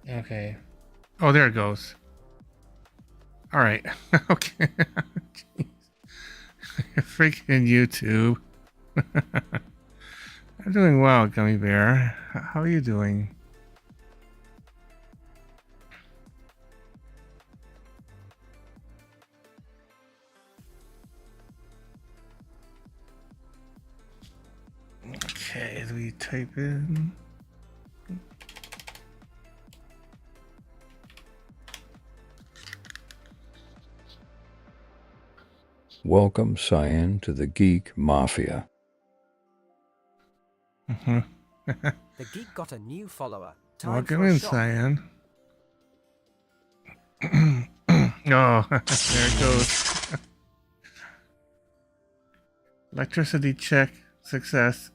Okay. Oh, there it goes. All right. Okay. Freaking YouTube. I'm doing well, Gummy Bear. How are you doing? Okay, as we type in. Welcome, Cyan, to the Geek Mafia. The Geek got a new follower. Time Welcome for a in, shot. Cyan. Oh, there it goes. Electricity check. Success.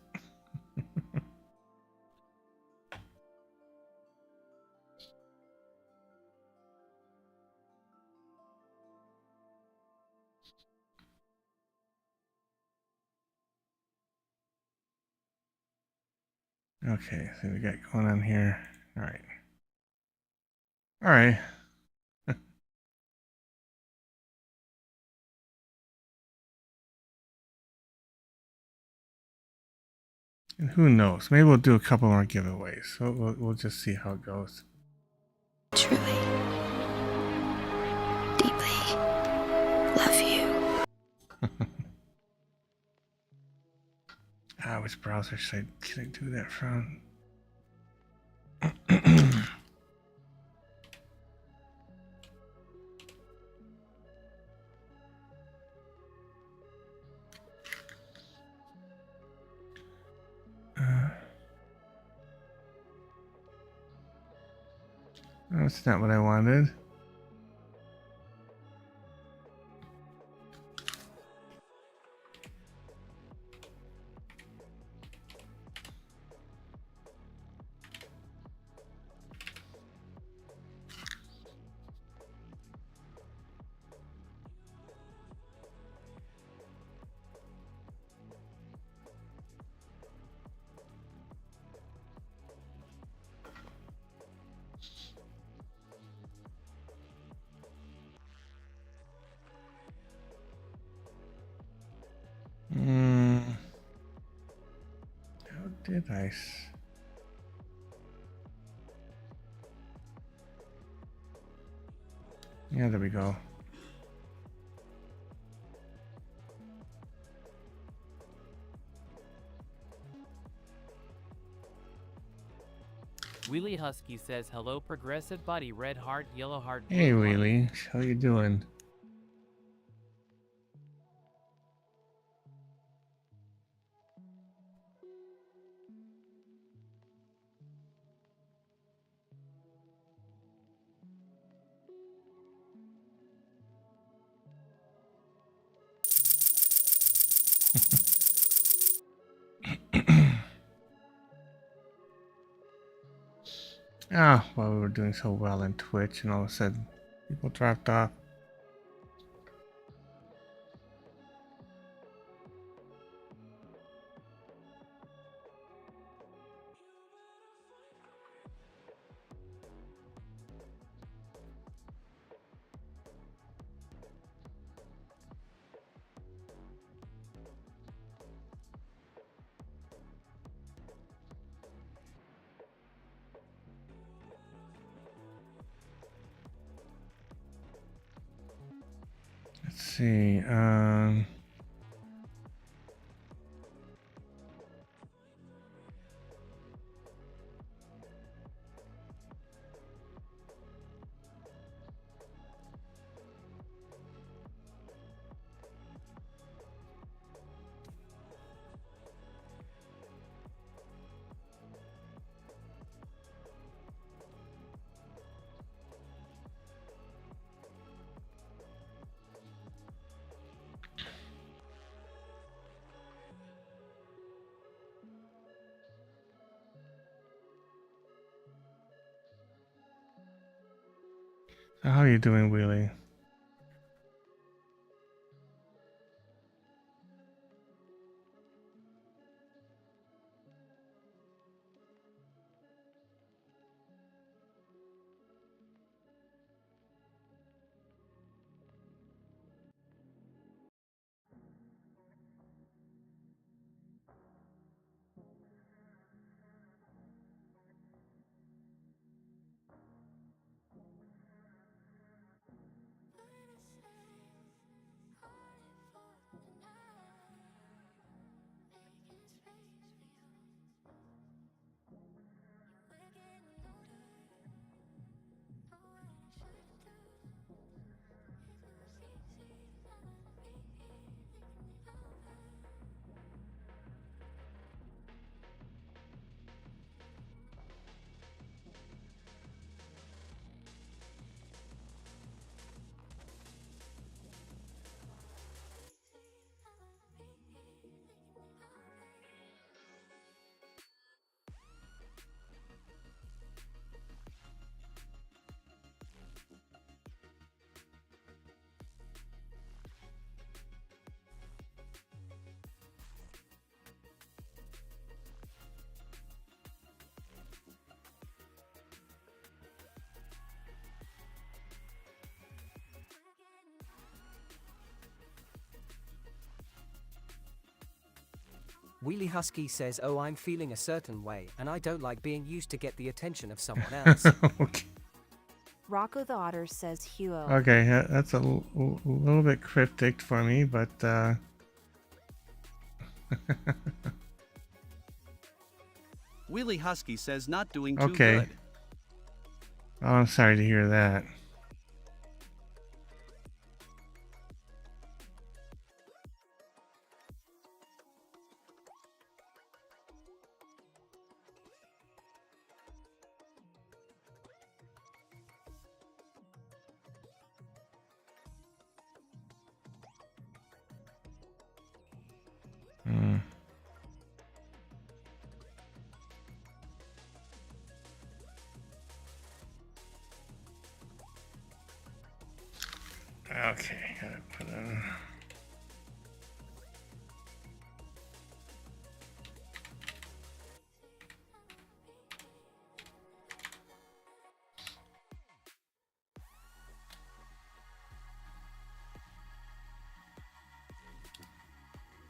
Okay, so we got going on here. All right. All right. And who knows? Maybe we'll do a couple more giveaways. So we'll just see how it goes. Truly, deeply love you. Which browser should I do that from? That's not what I wanted. How did I? Yeah, there we go. Wheelie Husky says, hello, progressive buddy, red heart, yellow heart, blue Hey, heart. Wheelie. How you doing? Well, we were doing so well in Twitch, and all of a sudden, people dropped off. Let's see. How are you doing, Wheelie? Wheelie Husky says, "Oh, I'm feeling a certain way, and I don't like being used to get the attention of someone else." Okay. Rocco the Otter says Huo. Okay, that's a little bit cryptic for me, but Wheelie Husky says not doing too okay. good. Oh, I'm sorry to hear that. Hmm. Okay, gotta put in.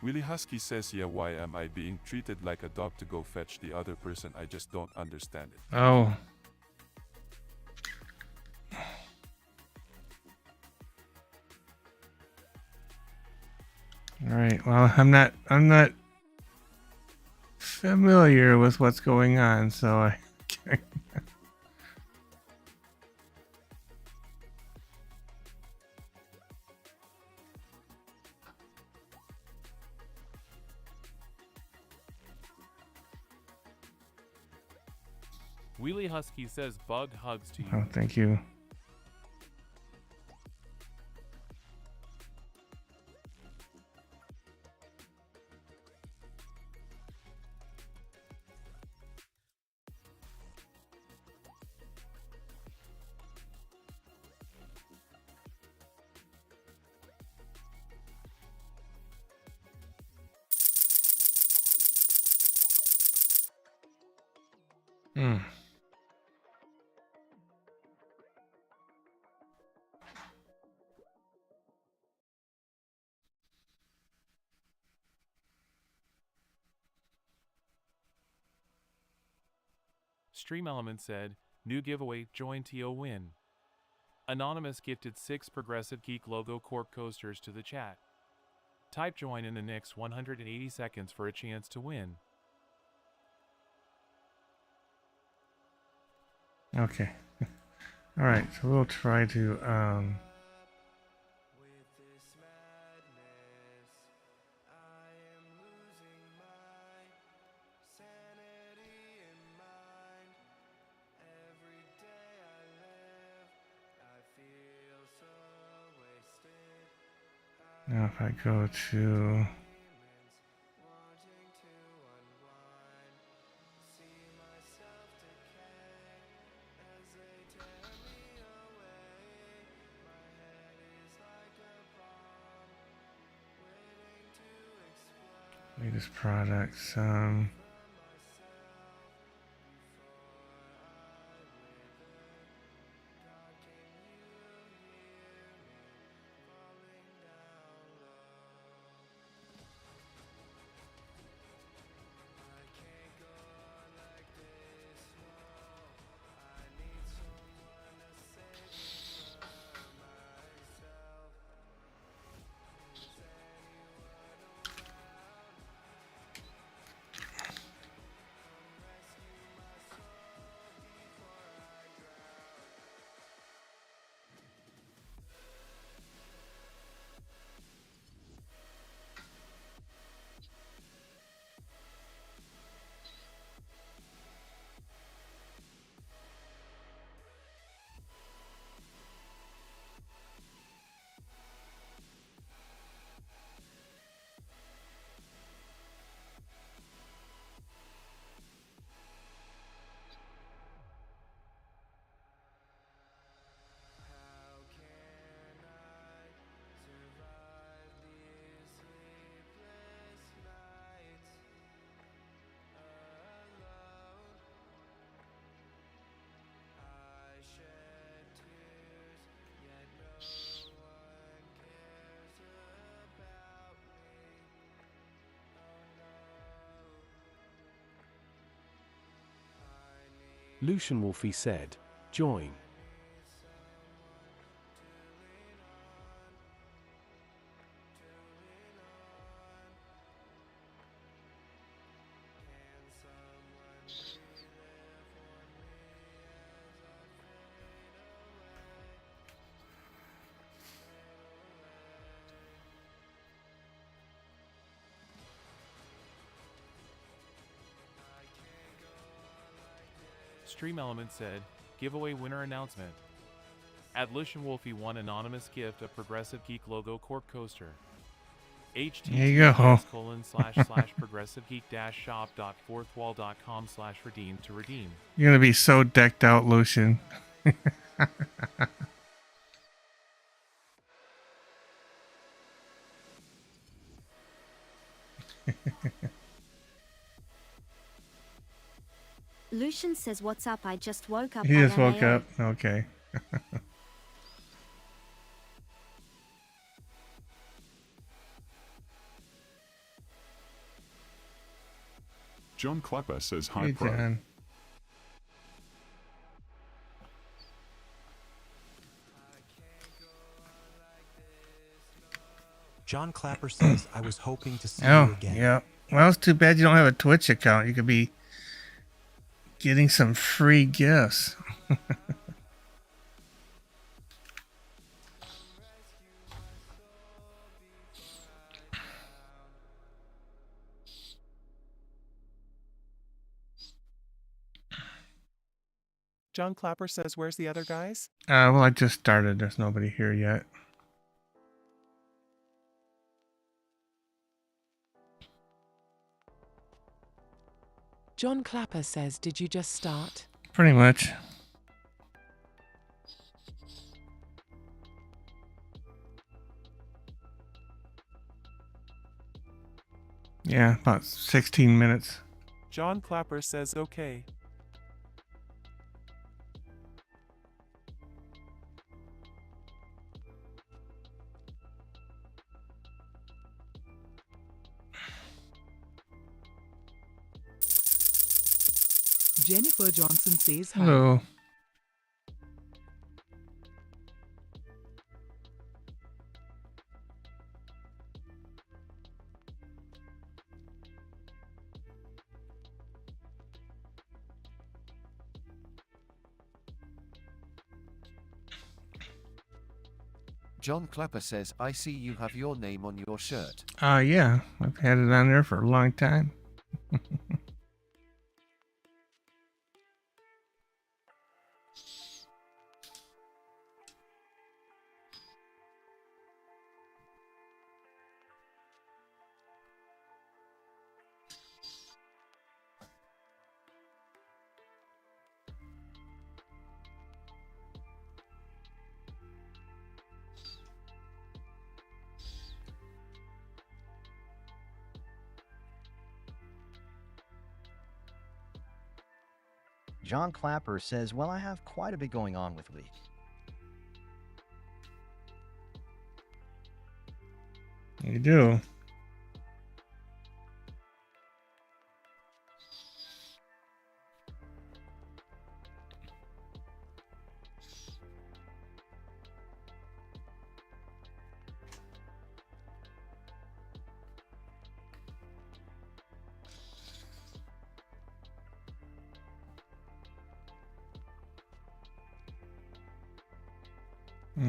Willie Husky says, yeah, why am I being treated like a dog to go fetch the other person? I just don't understand it. Oh. All right. Well, I'm not familiar with what's going on, so I. Wheelie Husky says bug hugs to you. Oh, thank you. Hmm. Stream Element said, new giveaway, join TO win. Anonymous gifted 6 Progressive Geek logo cork coasters to the chat. Type join in the next 180 seconds for a chance to win. Okay. All right. So we'll try to now if I go to latest products, Lucian Wolfie said, join. Stream Element said, giveaway winner announcement. At Lucian Wolfie won anonymous gift of Progressive Geek logo cork coaster. There you go. https://progressivegeek-shop.fourthwall.com/redeem to redeem. You're gonna be so decked out, Lucian. Lucian says, what's up? I just woke up. He just woke LMAO. up. Okay. John Clapper says hi, Hey, Pro. John. John Clapper says, I was hoping to see you Oh, again. yeah. Well, it's too bad you don't have a Twitch account. You could be getting some free gifts. John Clapper says, where's the other guys? Well, I just started. There's nobody here yet. John Clapper says, did you just start? Pretty much. Yeah, about 16 minutes. John Clapper says, okay. Jennifer Johnson says hi. Hello. John Clapper says, I see you have your name on your shirt. Yeah, I've had it on there for a long time. John Clapper says, well, I have quite a bit going on with Week. You do.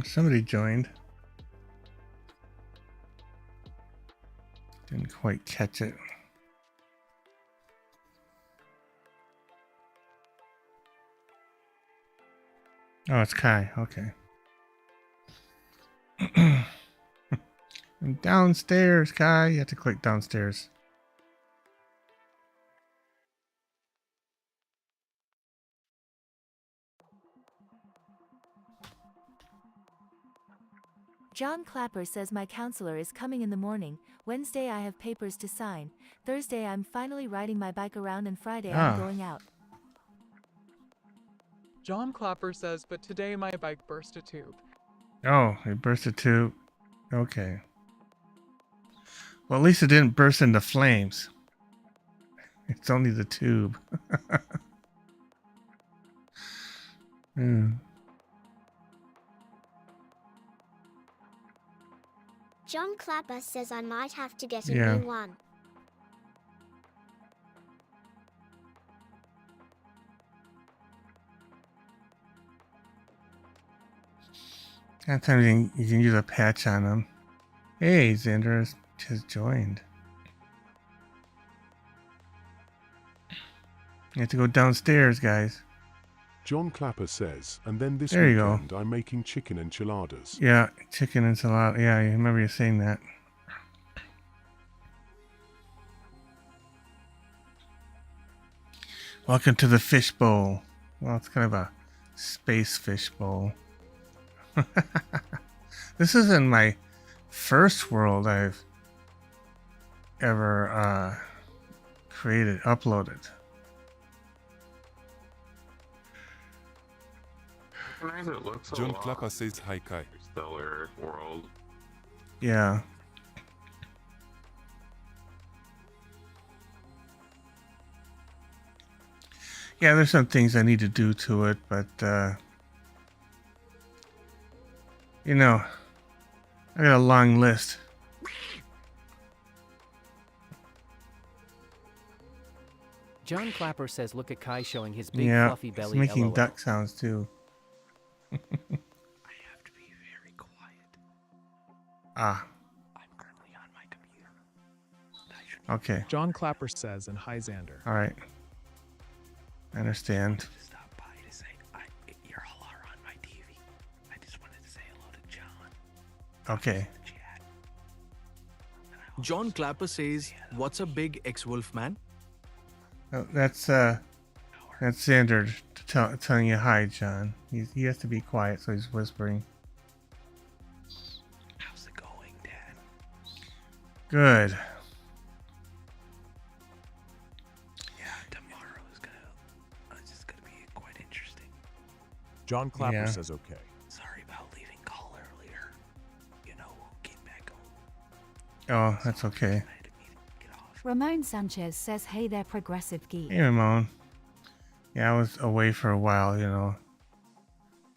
Somebody joined. Didn't quite catch it. Oh, it's Kai. Okay. And downstairs, Kai. You have to click downstairs. John Clapper says my counselor is coming in the morning. Wednesday I have papers to sign. Thursday I'm finally riding my bike around, and Friday I'm going out. John Clapper says, but today my bike burst a tube. Oh, it burst a tube. Okay. Well, at least it didn't burst into flames. It's only the tube. Hmm. John Clapper says I might have to get a Yeah. new one. Sometimes you can use a patch on them. Hey, Xander has joined. You have to go downstairs, guys. John Clapper says, and then this There you go. weekend I'm making chicken enchiladas. Yeah, chicken enchilada. Yeah, I remember you saying that. Welcome to the fishbowl. Well, it's kind of a space fishbowl. This isn't my first world I've ever uploaded. It looks John Clapper says hi, Kai. Stellar world. Yeah. Yeah, there's some things I need to do to it, but you know, I got a long list. John Clapper says look at Kai showing his big Yeah, fluffy it's belly. making LOL. duck sounds too. Ah. Okay. John Clapper says, and hi Xander. All right. I understand. Okay. John Clapper says, "What's a big ex-wolf man?" Oh, that's Xander telling you hi, John. He has to be quiet, so he's whispering. How's it going, Dad? Good. Yeah, tomorrow is just gonna be quite interesting. John Clapper Yeah. says okay. Sorry about leaving call earlier. You know, we'll get back on. Oh, that's okay. Ramon Sanchez says, hey there, progressive geek. Hey, Ramon. Yeah, I was away for a while, you know,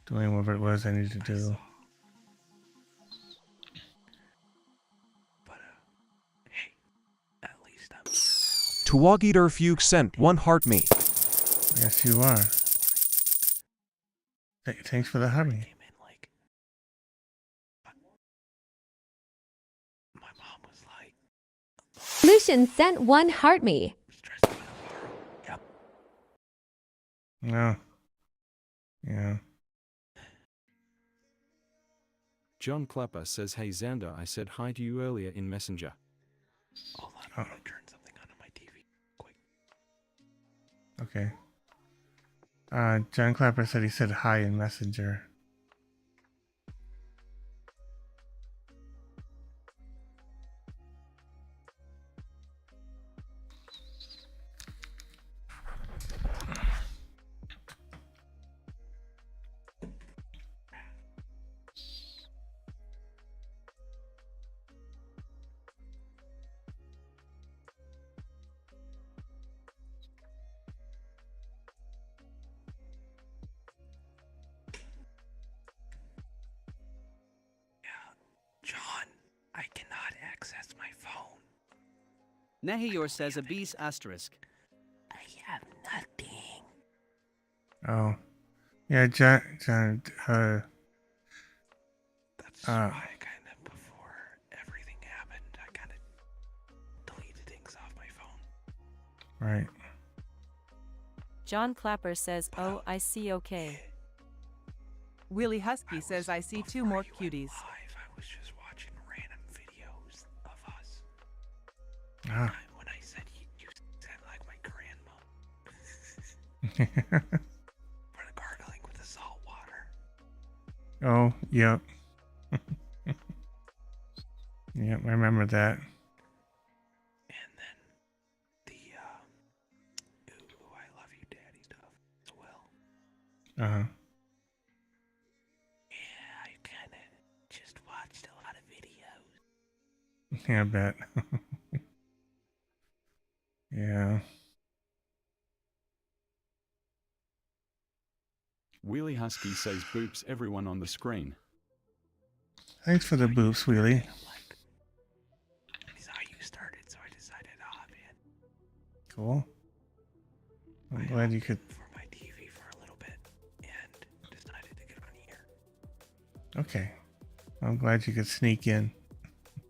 doing whatever it was I needed to do. Tuwagiter Fugue sent 1 heart me. Yes, you are. Thanks for the hubby. Lucian sent 1 heart me. No. Yeah. John Clapper says, hey Xander, I said hi to you earlier in Messenger. Hold on, I'm gonna turn something on my TV. Quick. Okay. John Clapper said he said hi in Messenger. John, I cannot access my phone. Nehior says a beast asterisk. I have nothing. Oh. Yeah, John, That's why I kind of, before everything happened, I kind of deleted things off my phone. right. John Clapper says, oh, I see, okay. Willie Husky says I see 2 more cuties. I was just watching random videos of us. Ah. When I said you sound like my grandma. For the gargling with the salt water. Oh, yep. Yep, I remember that. And then the ooh, I love you daddy stuff as well. Uh-huh. Yeah, I kinda just watched a lot of videos. Yeah, I bet. Yeah. Wheelie Husky says boops everyone on the screen. Thanks for the boops, Wheelie. This is how you started, so I decided to hop in. Cool. I'm glad you could. For my TV for a little bit and decided to get on here. Okay. I'm glad you could sneak in.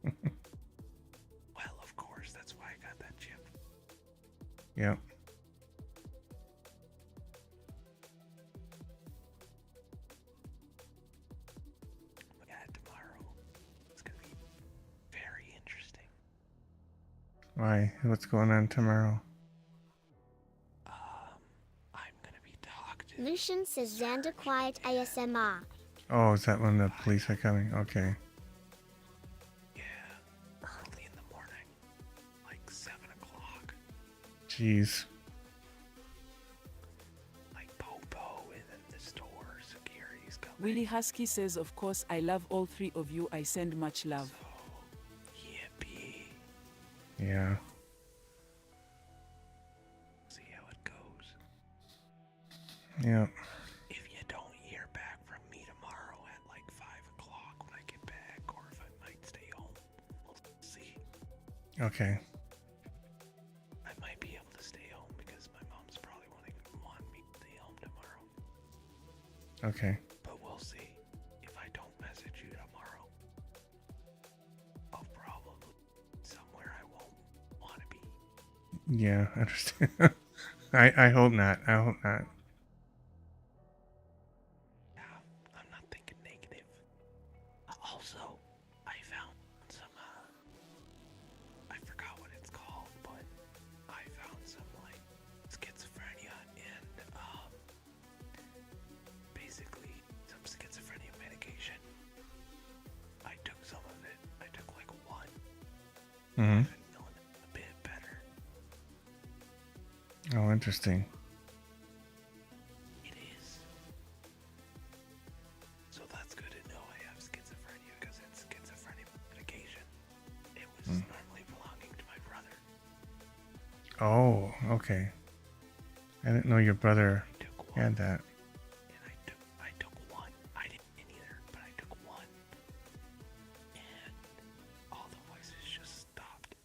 Well, of course, that's why I got that chip. Yep. Yeah, tomorrow it's gonna be very interesting. Why? What's going on tomorrow? I'm gonna be talked to. Lucian says Xander quiet ASMR. Oh, is that when the police are coming? Okay. Yeah, early in the morning, like 7 o'clock. Jeez. Like Popo and then the store security's coming. Willie Husky says, of course, I love all three of you. I send much love. Yippee. Yeah. See how it goes. Yep. If you don't hear back from me tomorrow at like 5 o'clock when I get back, or if I might stay home, we'll see. Okay. I might be able to stay home because my mom's probably want me to stay home tomorrow. Okay. But we'll see. If I don't message you tomorrow, I'll probably somewhere I won't want to be. Yeah, I understand. I hope not. I hope not. I'm not thinking negative. Also, I found some, I forgot what it's called, but I found some, like, schizophrenia and, basically some schizophrenia medication. I took some of it. I took, like, one. Mm-hmm. I've been feeling a bit better. Oh, interesting. It is. So that's good to know I have schizophrenia because it's schizophrenia medication. It was normally belonging to my brother. Oh, okay. I didn't know your brother had that. I took one. I didn't either, but I took one. And all the voices just stopped.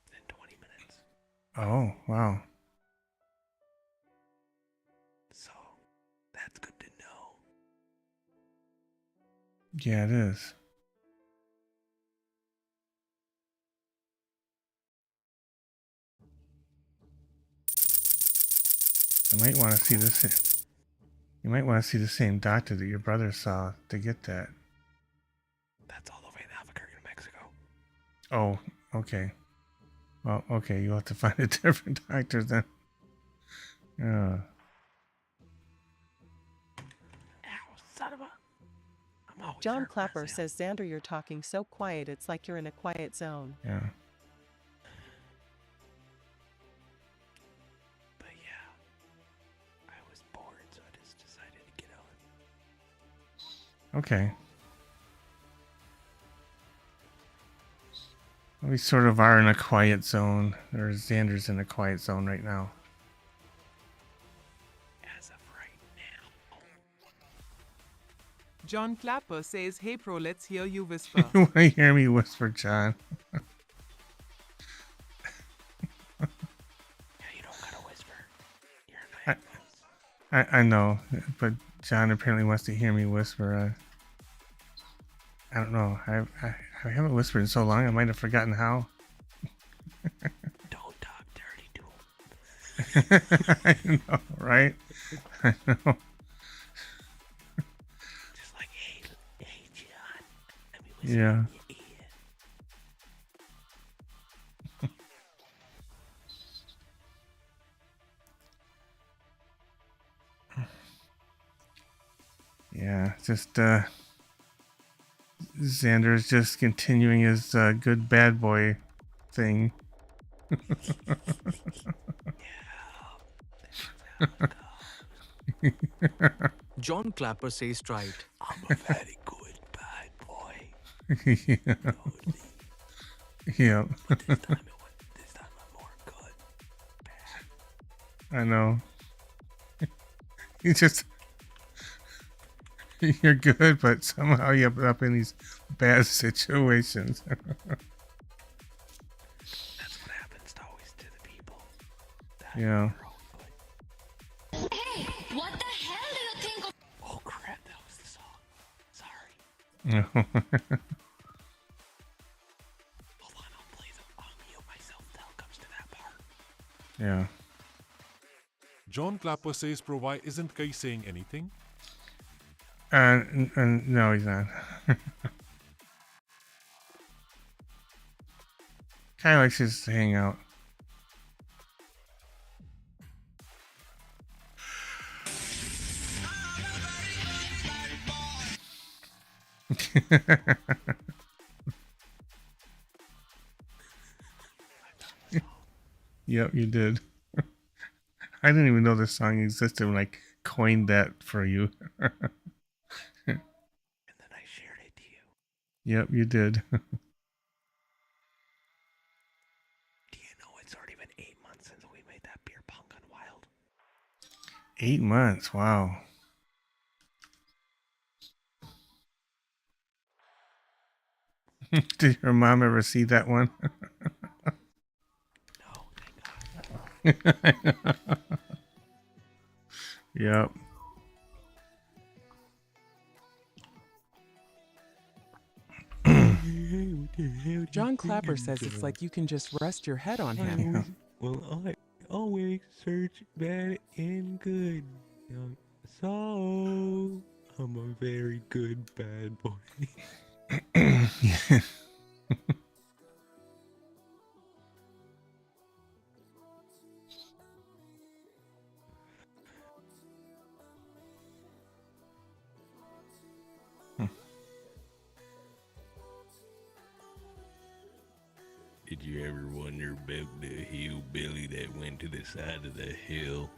Within 20 minutes. Oh, wow. So that's good to know. Yeah, it is. You might want to see this. You might want to see the same doctor that your brother saw to get that. That's all the way in Albuquerque, New Mexico. Oh, okay. Well, okay, you'll have to find a different doctor then. Yeah. Son of a... John Clapper says, Xander, you're talking so quiet, it's like you're in a quiet zone. Yeah. But yeah, I was bored, so I just decided to get on. Okay. We sort of are in a quiet zone. Or Xander's in a quiet zone right now. As of right now. John Clapper says, hey bro, let's hear you whisper. You want to hear me whisper, John? Yeah, you don't gotta whisper. You're I know, but John apparently wants to hear me whisper. I don't know. I haven't whispered in so long. I might have forgotten how. Don't talk dirty to him. I know, right? I know. Just like, hey John, let me whisper Yeah. in your ear. Yeah, just Xander's just continuing his good bad boy thing. John Clapper says right. I'm a very good bad boy. Yeah. Yeah. This time I'm more good. I know. You just you're good, but somehow you end up in these bad situations. That's what happens to always to the people. Yeah. Hey, what the hell do you think of? Oh crap, that was the song. Sorry. No. Hold on, I'll mute myself till it comes to that part. Yeah. John Clapper says, "Bro, why isn't Kai saying anything?" No, he's not. Kind of likes just to hang out. Yep, you did. I didn't even know this song existed when I coined that for you. And then I shared it to you. Yep, you did. Do you know it's already been 8 months since we made that beer pong on Wild? 8 months, wow. Did your mom ever see that one? No, thank God. Yep. John Clapper says it's like you can just rest your head on him. Well, I always search bad and good. So, I'm a very good bad boy. Did you ever wonder about the hillbilly that went to the side of the hill,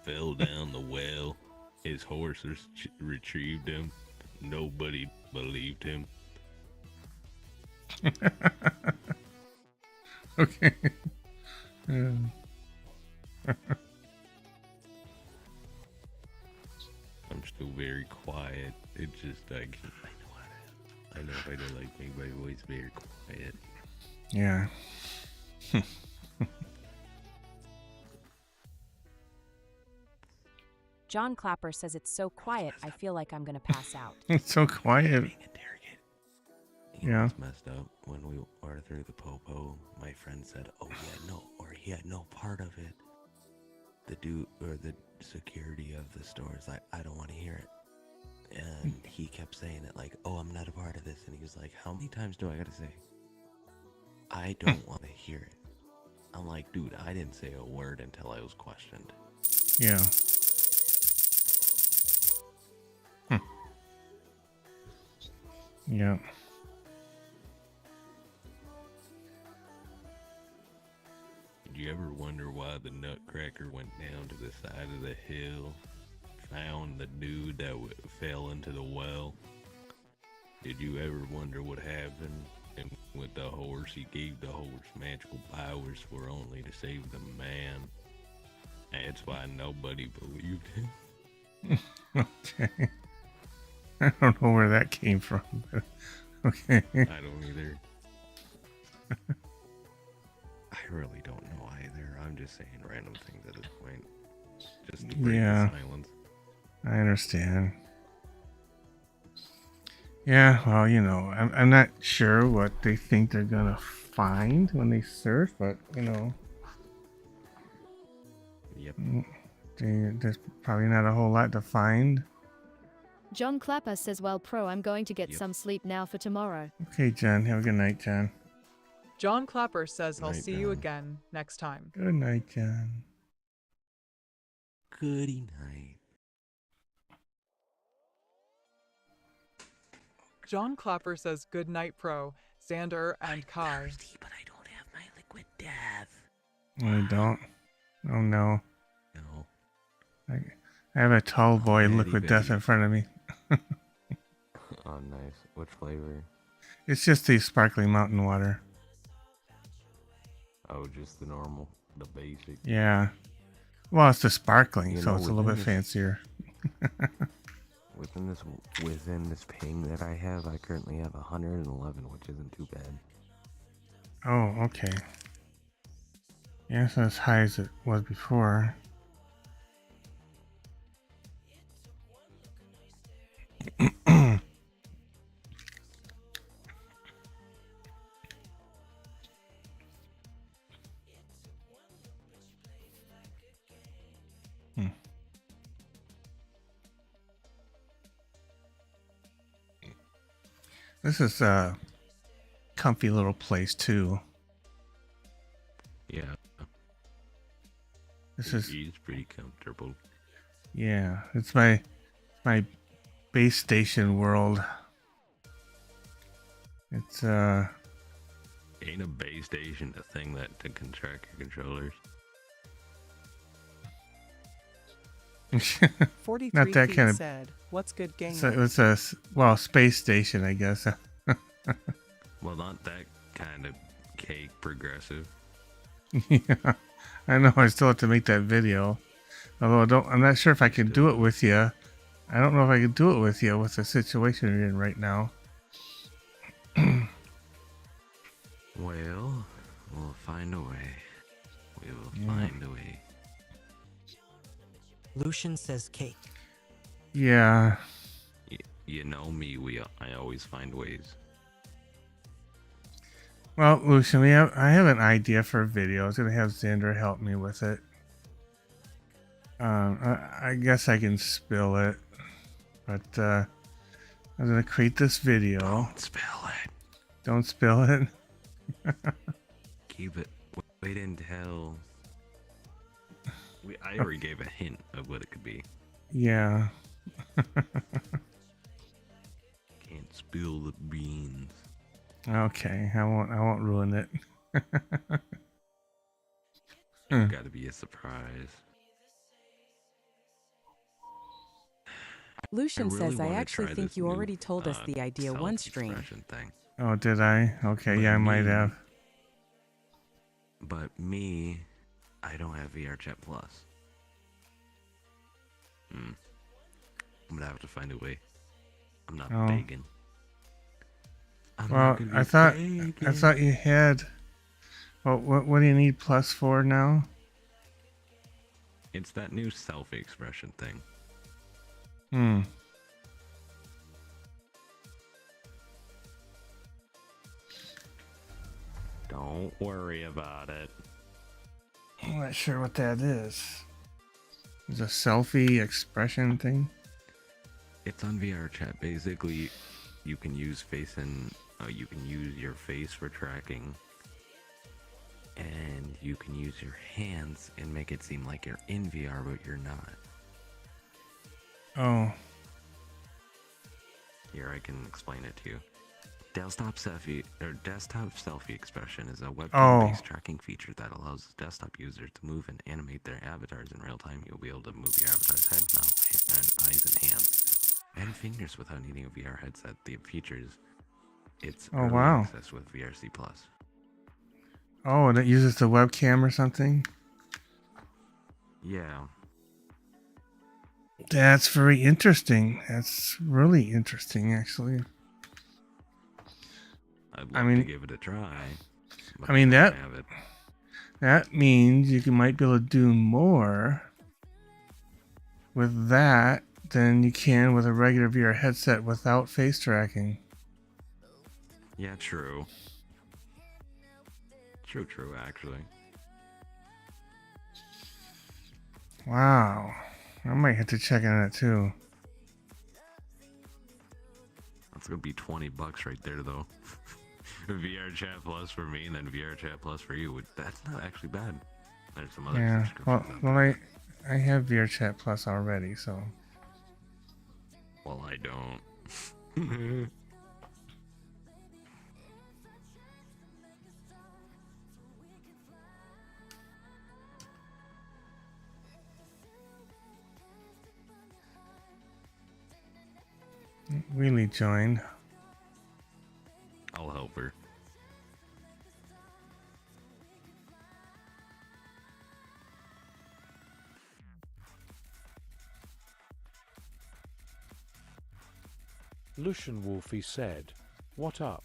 fell down the well, his horse retrieved him, nobody believed him? Okay. I'm still very quiet. It's just like I know if I don't like make my voice very quiet. Yeah. John Clapper says it's so quiet, I feel like I'm gonna pass out. It's so quiet. You know Yeah. what's messed up? When we were through the popo, my friend said, "Oh he had no part of it." The dude or the security of the store is like, "I don't want to hear it," and he kept saying it like, "Oh, I'm not a part of this," and he was like, "How many times do I gotta say? I don't want to hear it." I'm like, "Dude, I didn't say a word until I was questioned." Yeah. Yeah. Did you ever wonder why the Nutcracker went down to the side of the hill, found the dude that fell into the well? Did you ever wonder what happened? And with the horse, he gave the horse magical powers for only to save the man. That's why nobody believed him. Okay. I don't know where that came from, but okay. I don't either. I really don't know either. I'm just saying random things at this point. Just to break the silence. I understand. Yeah, well, you know, I'm not sure what they think they're gonna find when they search, but you know, yep, there's probably not a whole lot to find. John Clapper says, well, Pro, I'm going to get some sleep now for tomorrow. Okay, John, have a good night, John. John Clapper says I'll Night, see you John. again next time. Good night, John. Goody night. John Clapper says good night, Pro, Xander, and Kai. But I don't have my liquid death. I don't. Oh no. No. I have a tall boy Betty, liquid death Betty. in front of me. Oh, nice. Which flavor? It's just the sparkling mountain water. Oh, just the normal, the basic. Yeah. Well, it's the sparkling, You so know, it's a little bit within this- fancier. Within this ping that I have, I currently have 111, which isn't too bad. Oh, okay. Yeah, it's not as high as it was before. This is a comfy little place too. Yeah. This is pretty comfortable. Yeah, it's my base station world. It's Ain't a base station a thing that can track your controllers? 43 not that feet kind of. said, what's good gaming? It's a well, space station, I guess. Well, not that kind of cake progressive. Yeah, I know. I still have to make that video. Although I'm not sure if I can do it with you. I don't know if I can do it with you with the situation you're in right now. Well, we'll find a way. We will find a way. Lucian says cake. Yeah. You know me, I always find ways. Well, Lucian, I have an idea for a video. I was gonna have Xander help me with it. I guess I can spill it, but I'm gonna create this video. Don't spill it. Don't spill it. Keep it. Wait until. I already gave a hint of what it could be. Yeah. Can't spill the beans. Okay, I won't ruin it. It's got to be a surprise. Lucian really says, I wanna actually try think this you new, already told us the idea one stream. self-expression thing. Oh, did I? Okay, But yeah, I might me- have. But me, I don't have VR Chat Plus. I'm gonna have to find a way. I'm not Oh. begging. I'm Well, not gonna be I thought begging. you had. Well, what do you need plus for now? It's that new selfie expression thing. Don't worry about it. I'm not sure what that is. It's a selfie expression thing. It's on VR Chat. Basically, you can use you can use your face for tracking, and you can use your hands and make it seem like you're in VR, but you're not. Oh. Here, I can explain it to you. Desktop selfie expression is a webcam-based tracking feature that allows desktop users to move and animate their avatars in real time. You'll be able to move your avatar's head, mouth, and eyes and hands, and fingers without needing a VR headset. The features, it's Oh, early wow. access with VRC Plus. Oh, and it uses the webcam or something? Yeah. That's very interesting. That's really interesting, actually. I'd love to give it a try. But I mean, don't that have it. that means might be able to do more with that than you can with a regular VR headset without face tracking. Yeah, true. True, actually. Wow. I might have to check on it too. That's gonna be $20 right there, though. VR Chat Plus for me, and then VR Chat Plus for you. That's not actually bad. There's some other Yeah. subscriptions. Well, I have VR Chat Plus already, so. Well, I don't. Really joined. I'll help her. Lucian Wolfie said, "What up?"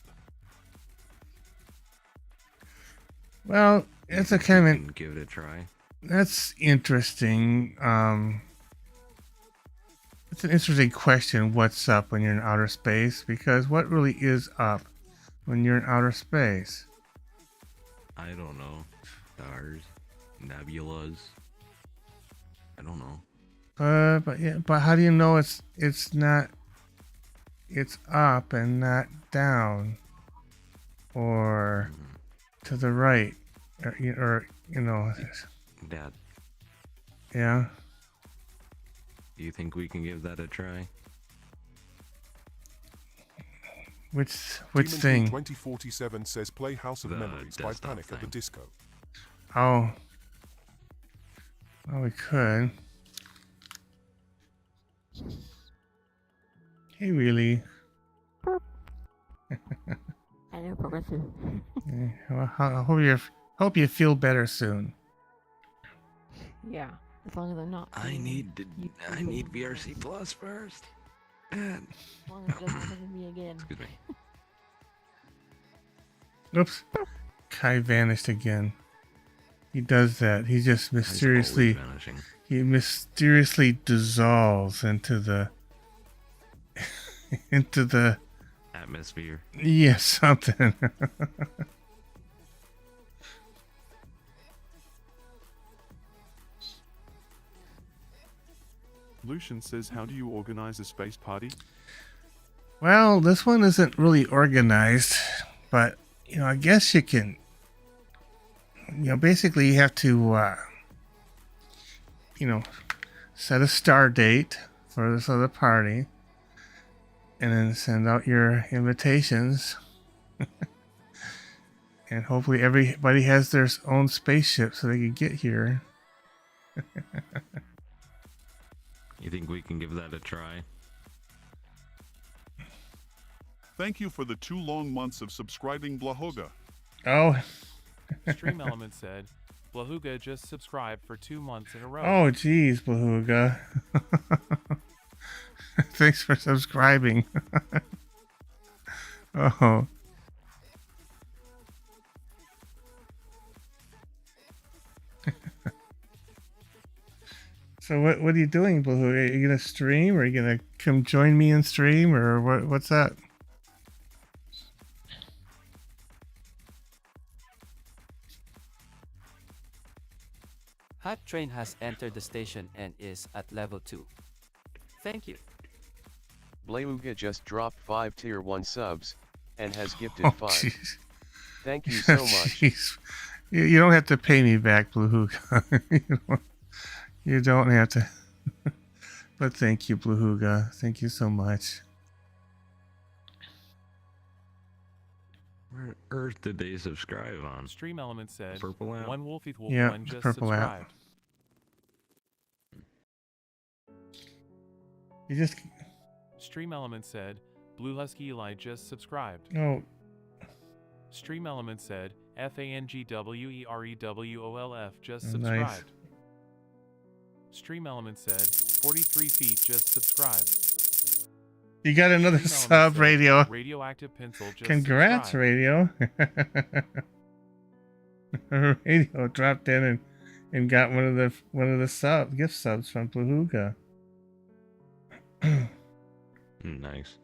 Well, it's a You kind can give it a try. That's interesting. It's an interesting question. What's up when you're in outer space? Because what really is up when you're in outer space? I don't know. Stars, nebulas. I don't know. But how do you know it's not, it's up and not down or to the right or you know? Dad, Yeah. do you think we can give that a try? Which Demon thing? 2047 says play House of Memories by Panic at the Disco. Oh. Well, we could. Hey, really? Hello, Professor. Well, I hope you feel better soon. Yeah, as long as I'm not. I need VRC Plus first. And As long as it doesn't happen to me again. excuse me. Oops. Kai vanished again. He does that. He just mysteriously dissolves into the into the atmosphere. Yeah, something. Lucian says, how do you organize a space party? Well, this one isn't really organized, but I guess you can. Basically, you have to, set a star date for this other party, and then send out your invitations, and hopefully everybody has their own spaceship so they can get here. You think we can give that a try? Thank you for the 2 long months of subscribing, Blahoga. Oh. Stream Element said, Blahuga just subscribed for 2 months in a row. Oh, geez, Blahuga. Thanks for subscribing. Oh. So what are you doing, Blahuga? Are you gonna stream, or are you gonna come join me in stream, or what's that? Hot Train has entered the station and is at level 2. Thank you. Blauga just dropped 5 tier 1 subs, and has gifted Oh, 5. jeez. Thank you so much. Jeez. You don't have to pay me back, Blahuga. You don't have to. But thank you, Blahuga. Thank you so much. Where on earth did they subscribe on? Stream Element said, Purple app? One Wolfie Wolf Yeah, One just purple app. subscribed. You just. Stream Element said, Blue Husky Eli just subscribed. Oh. Stream Element said, FANGWEREWOLF just Oh, subscribed. nice. Stream Element said, 43 feet just subscribed. You got another Stream sub, Element said, Radio. Radioactive Pencil just Congrats, subscribed. Radio. Radio dropped in and got one of the gift subs from Blahuga. Nice.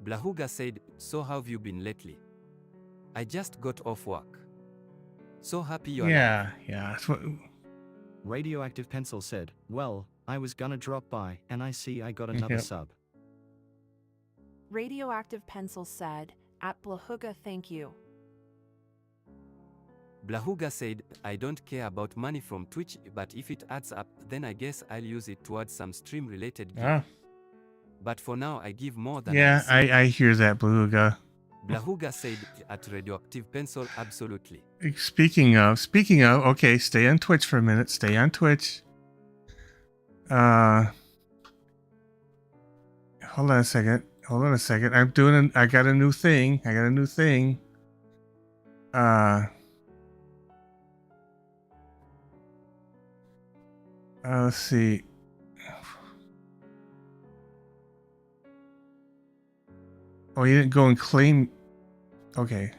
Blahuga said, so how have you been lately? I just got off work. So happy you're alive. Yeah. That's what. Radioactive Pencil said, well, I was gonna drop by, and I see I got another Yep. sub. Radioactive Pencil said, at Blahuga, thank you. Blahuga said, I don't care about money from Twitch, but if it adds up, then I guess I'll use it towards some stream-related gift. Ah. But for now, I give more than Yeah, I receive. I hear that, Blahuga. Blahuga said, at Radioactive Pencil, absolutely. Speaking of, okay, stay on Twitch for a minute. Stay on Twitch. Hold on a second. I got a new thing. Let's see. Oh, you didn't go and claim. Okay.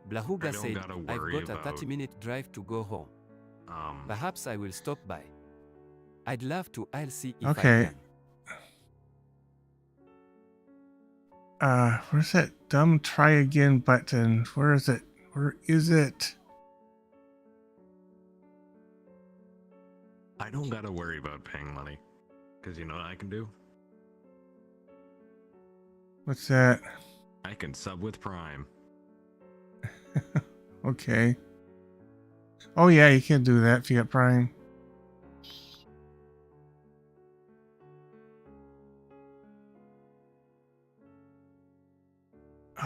Blahuga said, gotta I've worry got a about- 30-minute drive to go home. Perhaps I will stop by. I'd love to. I'll see if I Okay. can. Where's that dumb try again button? Where is it? Where is it? I don't gotta worry about paying money. Because you know what I can do? What's that? I can sub with Prime. Okay. Oh yeah, you can do that if you got Prime.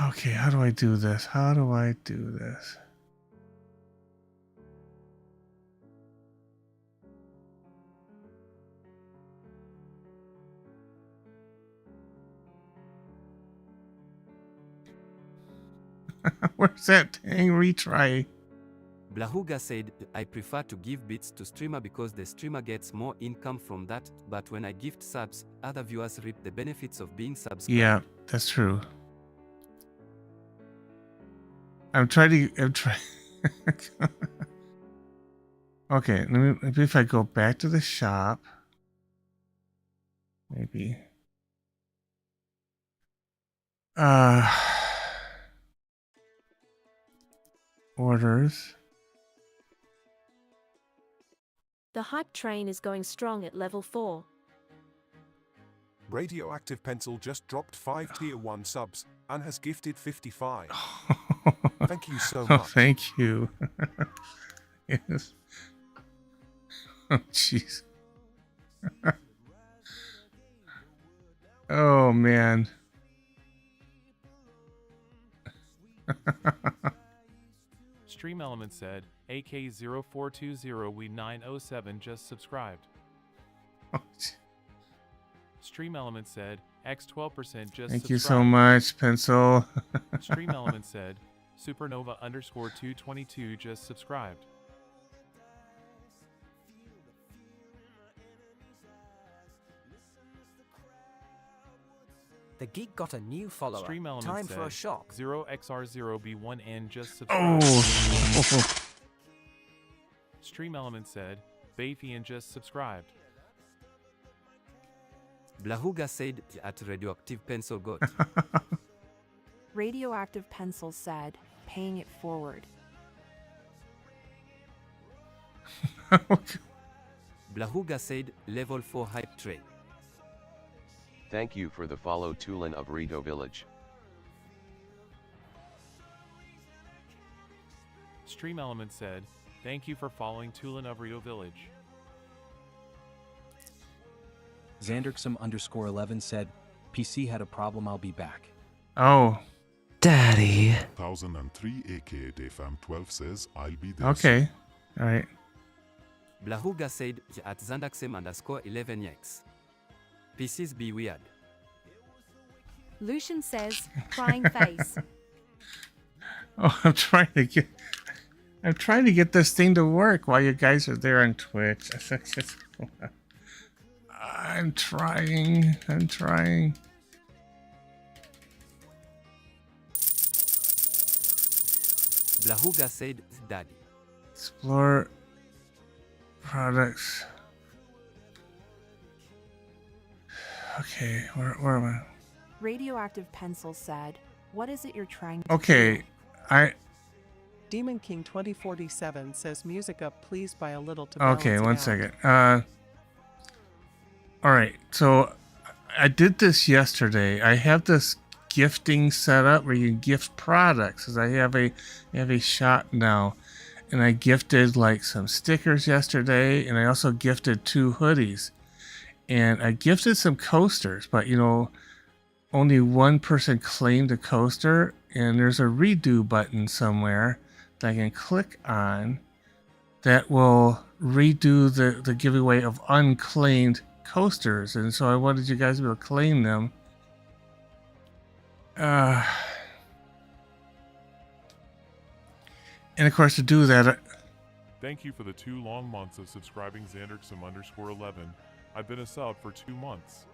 Okay, how do I do this? How do I do this? Where's that dang retry? Blahuga said, I prefer to give bits to streamer because the streamer gets more income from that, but when I gift subs, other viewers reap the benefits of being subscribed. Yeah, that's true. I'm trying. Okay, maybe if I go back to the shop, maybe. Orders. The hype train is going strong at level 4. Radioactive Pencil just dropped 5 tier 1 subs and has gifted 55. Thank you so Oh, much. thank you. Yes. Oh, jeez. Oh, man. Stream Element said, AK0420 we 907 just subscribed. Stream Element said, X12% just Thank you so subscribed. much, Pencil. Stream Element said, Supernova_222 just subscribed. The Geek got a new follower. Stream Element Time said, for a shock. 0xr0b1n just Oh. subscribed. Stream Element said, Bayfian just subscribed. Blahuga said, at Radioactive Pencil got. Radioactive Pencil said, paying it forward. Blahuga said, level 4 hype train. Thank you for the follow Tulin of Rito Village. Stream Element said, thank you for following Tulin of Rio Village. Xanderxum_11 said, PC had a problem, I'll be back. Oh. Daddy. 1003 aka Dayfam12 says, I'll be there. Okay. All right. Blahuga said, at Xandaxem_11x. PCs be weird. Lucian says, crying face. Oh, I'm trying to get this thing to work while you guys are there on Twitch. I'm trying. Blahuga said, Daddy. Explore products. Okay, where am I? Radioactive Pencil said, what is it you're trying to Okay, do? Demon King 2047 says music up please by a little to Okay, balance it one out. second. All right, so I did this yesterday. I have this gifting set up where you can gift products, because I have a shop now, and I gifted like some stickers yesterday, and I also gifted 2 hoodies, and I gifted some coasters, but you know, only one person claimed a coaster, and there's a redo button somewhere that I can click on that will redo the giveaway of unclaimed coasters, and so I wanted you guys to be able to claim them. And of course, to do that, Thank you for the 2 long months of subscribing Xanderxum_11. I've been a sub for 2 months.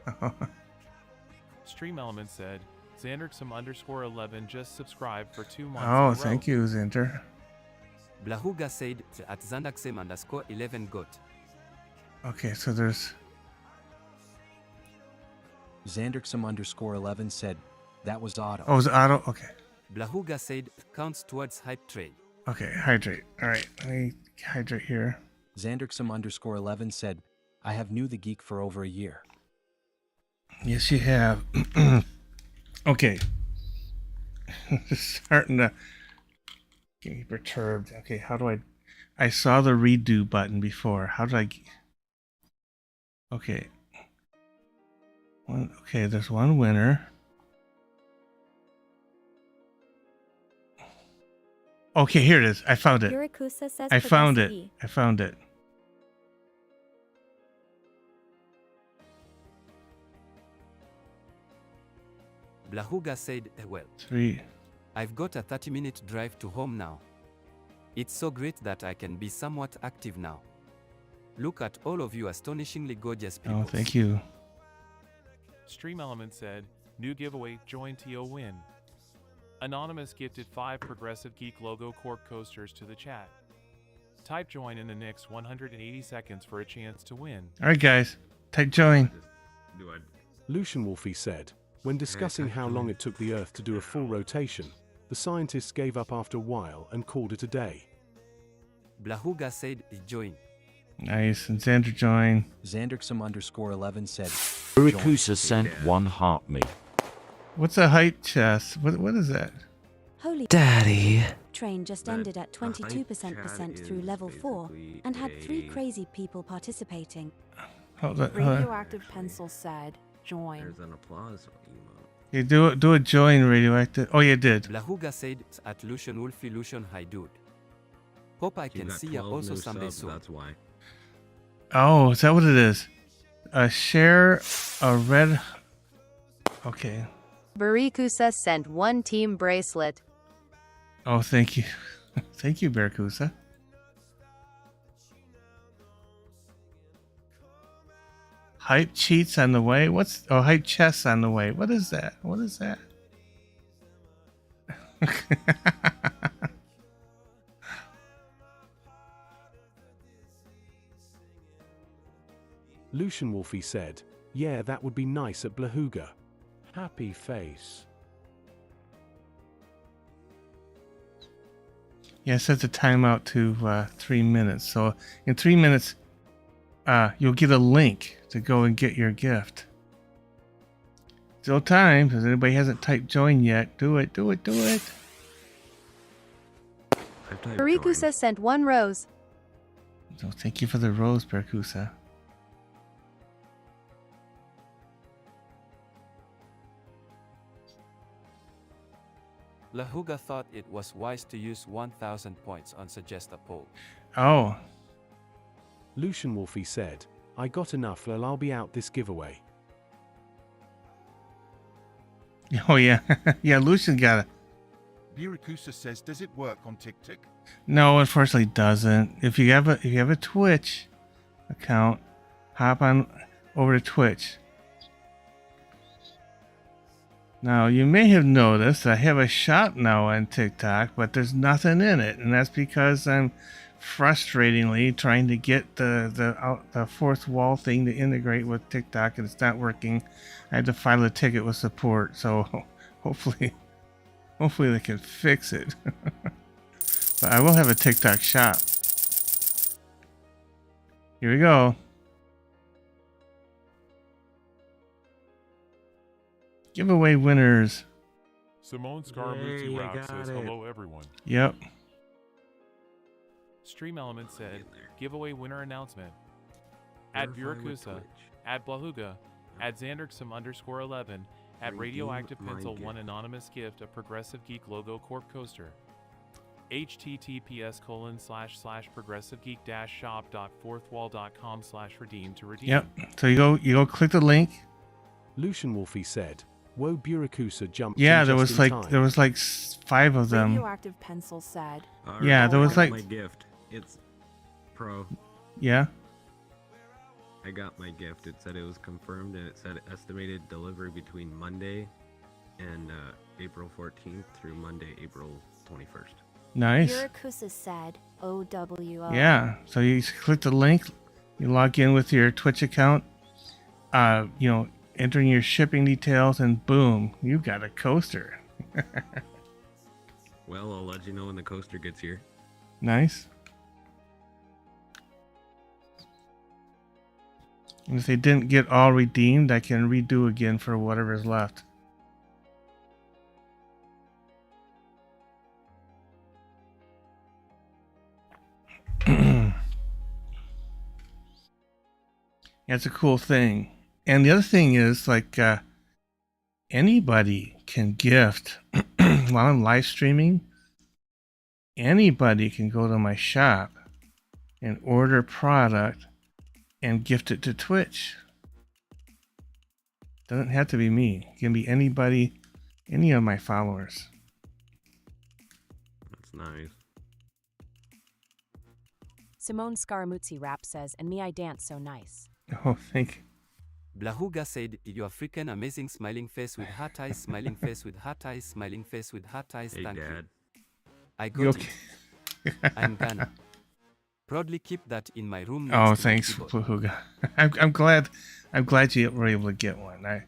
Stream Element said, Xanderxum_11 just subscribed for 2 months. Oh, thank you, Xander. Blahuga said at Xandaxem_11 got. Okay, so there's... Xanderxum_11 said, that was auto. Oh, it was auto? Okay. Blahuga said counts towards hype trade. Okay, hydrate. Alright, let me hydrate here. Xanderxum_11 said, I have knew the Geek for over a year. Yes, you have. Okay. Starting to get me perturbed. Okay, how do I saw the redo button before. How do I... Okay. Okay, there's one winner. Okay, here it is. I found it. Yurikusa says I found it. Progressive E. I found it. Blahuga said, well, 3. I've got a 30-minute drive to home now. It's so great that I can be somewhat active now. Look at all of you astonishingly gorgeous people. Oh, thank you. Stream Element said, new giveaway, join TO win. Anonymous gifted 5 Progressive Geek logo cork coasters to the chat. Type join in the next 180 seconds for a chance to win. Alright, guys. Type join. Lucian Wolfie said, when discussing how long it took the Earth to do a full rotation, the scientists gave up after a while and called it a day. Blahuga said, join. Nice. And Xander join. Xanderxum_11 said, Urikusa sent 1 heart me. What's a hype chest? What is that? Holy Daddy. Train just ended at 22% through level 4 and had 3 crazy people participating. Hold on. Radioactive Pencil said, join. There's an applause emote. You do a join radioactive. Oh, you did. Blahuga said at Lucian Wolfie Lucian hi dude. Hope I can see you also someday soon. That's why. Oh, is that what it is? Share a red... Okay. Barikusa sent 1 team bracelet. Oh, thank you. Thank you, Barracuda. Hype cheats on the way? What's... Oh, hype chests on the way. What is that? What is that? Lucian Wolfie said, yeah, that would be nice at Blahuga. Happy face. Yeah, it sets the timeout to 3 minutes. So in 3 minutes, you'll get a link to go and get your gift. Still time, because anybody hasn't typed join yet. Do it, do it, do it. Barikusa sent 1 rose. So thank you for the rose, Barracuda. Blahuga thought it was wise to use 1,000 points on suggest a poll. Oh. Lucian Wolfie said, I got enough lol, I'll be out this giveaway. Oh yeah. Yeah, Lucian got it. Birakusa says, does it work on TikTok? No, unfortunately it doesn't. If you have a Twitch account, hop on over to Twitch. Now, you may have noticed I have a shop now on TikTok, but there's nothing in it, and that's because I'm frustratingly trying to get the fourth wall thing to integrate with TikTok, and it's not working. I had to file a ticket with support, so hopefully they can fix it. But I will have a TikTok shop. Here we go. Giveaway winners. Simone Scaramucci Rap says hello everyone. Yep. Stream Element said, giveaway winner announcement. Add Birakusa, add Blahuga, add Xanderxum_11, add Radioactive Pencil 1 anonymous gift a Progressive Geek logo cork coaster. https://progressivegeek-shop.fourthwall.com/redeem to redeem. Yep. So you go click the link. Lucian Wolfie said, whoa, Birakusa jumped. Yeah, in there just was in like time. there was like 5 of them. Radioactive Pencil said, Yeah, there was like my gift. It's Pro. Yeah. I got my gift. It said it was confirmed, and it said estimated delivery between Monday and April 14th through Monday, April 21st. Nice. Yurakusa said, OWO. Yeah. So you click the link, you log in with your Twitch account, entering your shipping details, and boom, you got a coaster. Well, I'll let you know when the coaster gets here. Nice. And if they didn't get all redeemed, I can redo again for whatever's left. That's a cool thing. And the other thing is, like, anybody can gift while I'm live streaming. Anybody can go to my shop and order product and gift it to Twitch. Doesn't have to be me. It can be anybody, any of my followers. That's nice. Simone Scaramuzzi rap says, and me I dance so nice. Oh, thank you. Blahuga said, you are freaking amazing, smiling face with heart eyes, smiling face with heart eyes, smiling face with heart eyes. Hey, Thank Dad. you. I You got okay? it. I'm gonna proudly keep that in my room. Oh, next to my thanks, keyboard. Pluhuga. I'm glad you were able to get one.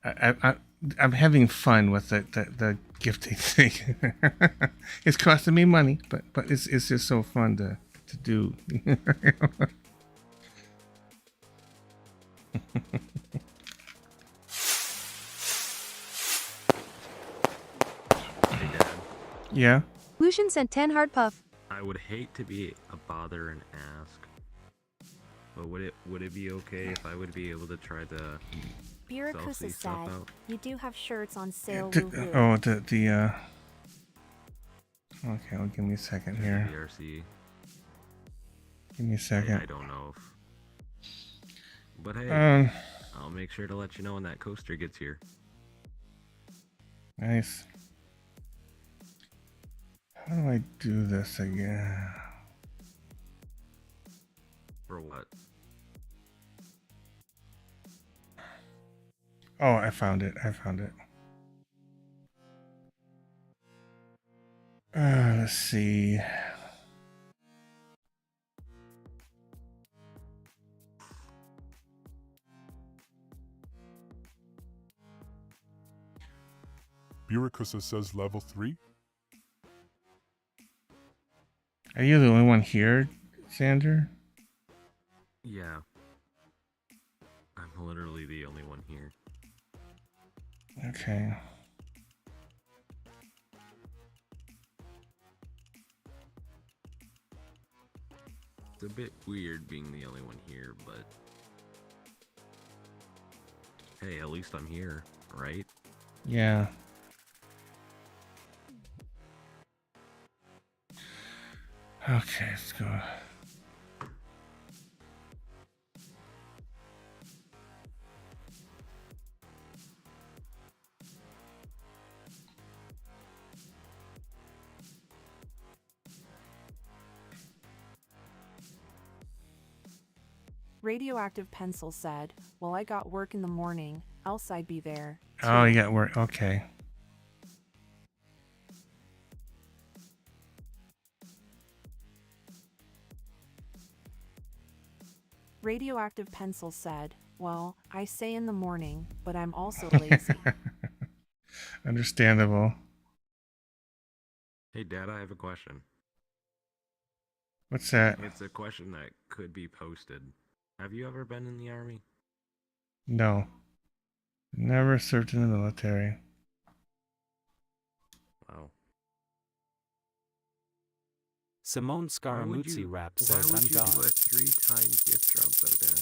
I'm having fun with the gifting thing. It's costing me money, but it's just so fun to do. Hey, Dad. Yeah. Lucian sent 10 hard puff. I would hate to be a bother and ask, but would it be okay if I would be able to try the Yurakusa Selfie stuff said, out? you do have shirts on sale. Okay, well, give me a second here. BRC. Give me a second. I don't know if, but hey, I'll make sure to let you know when that coaster gets here. Nice. How do I do this again? For what? Oh, I found it. Let's see. Burakusa says level 3. Are you the only one here, Xander? Yeah. I'm literally the only one here. Okay. It's a bit weird being the only one here, but hey, at least I'm here, right? Yeah. Okay, let's go. Radioactive Pencil said, well, I got work in the morning, else I'd be there. Oh, you got work. Okay. Radioactive Pencil said, well, I say in the morning, but I'm also lazy. Understandable. Hey, Dad, I have a question. What's that? It's a question that could be posted. Have you ever been in the Army? No. Never served in the military. Wow. Simone Scaramuzzi rap says, I'm Why would you God. do a 3-time gift drop, though, Dad?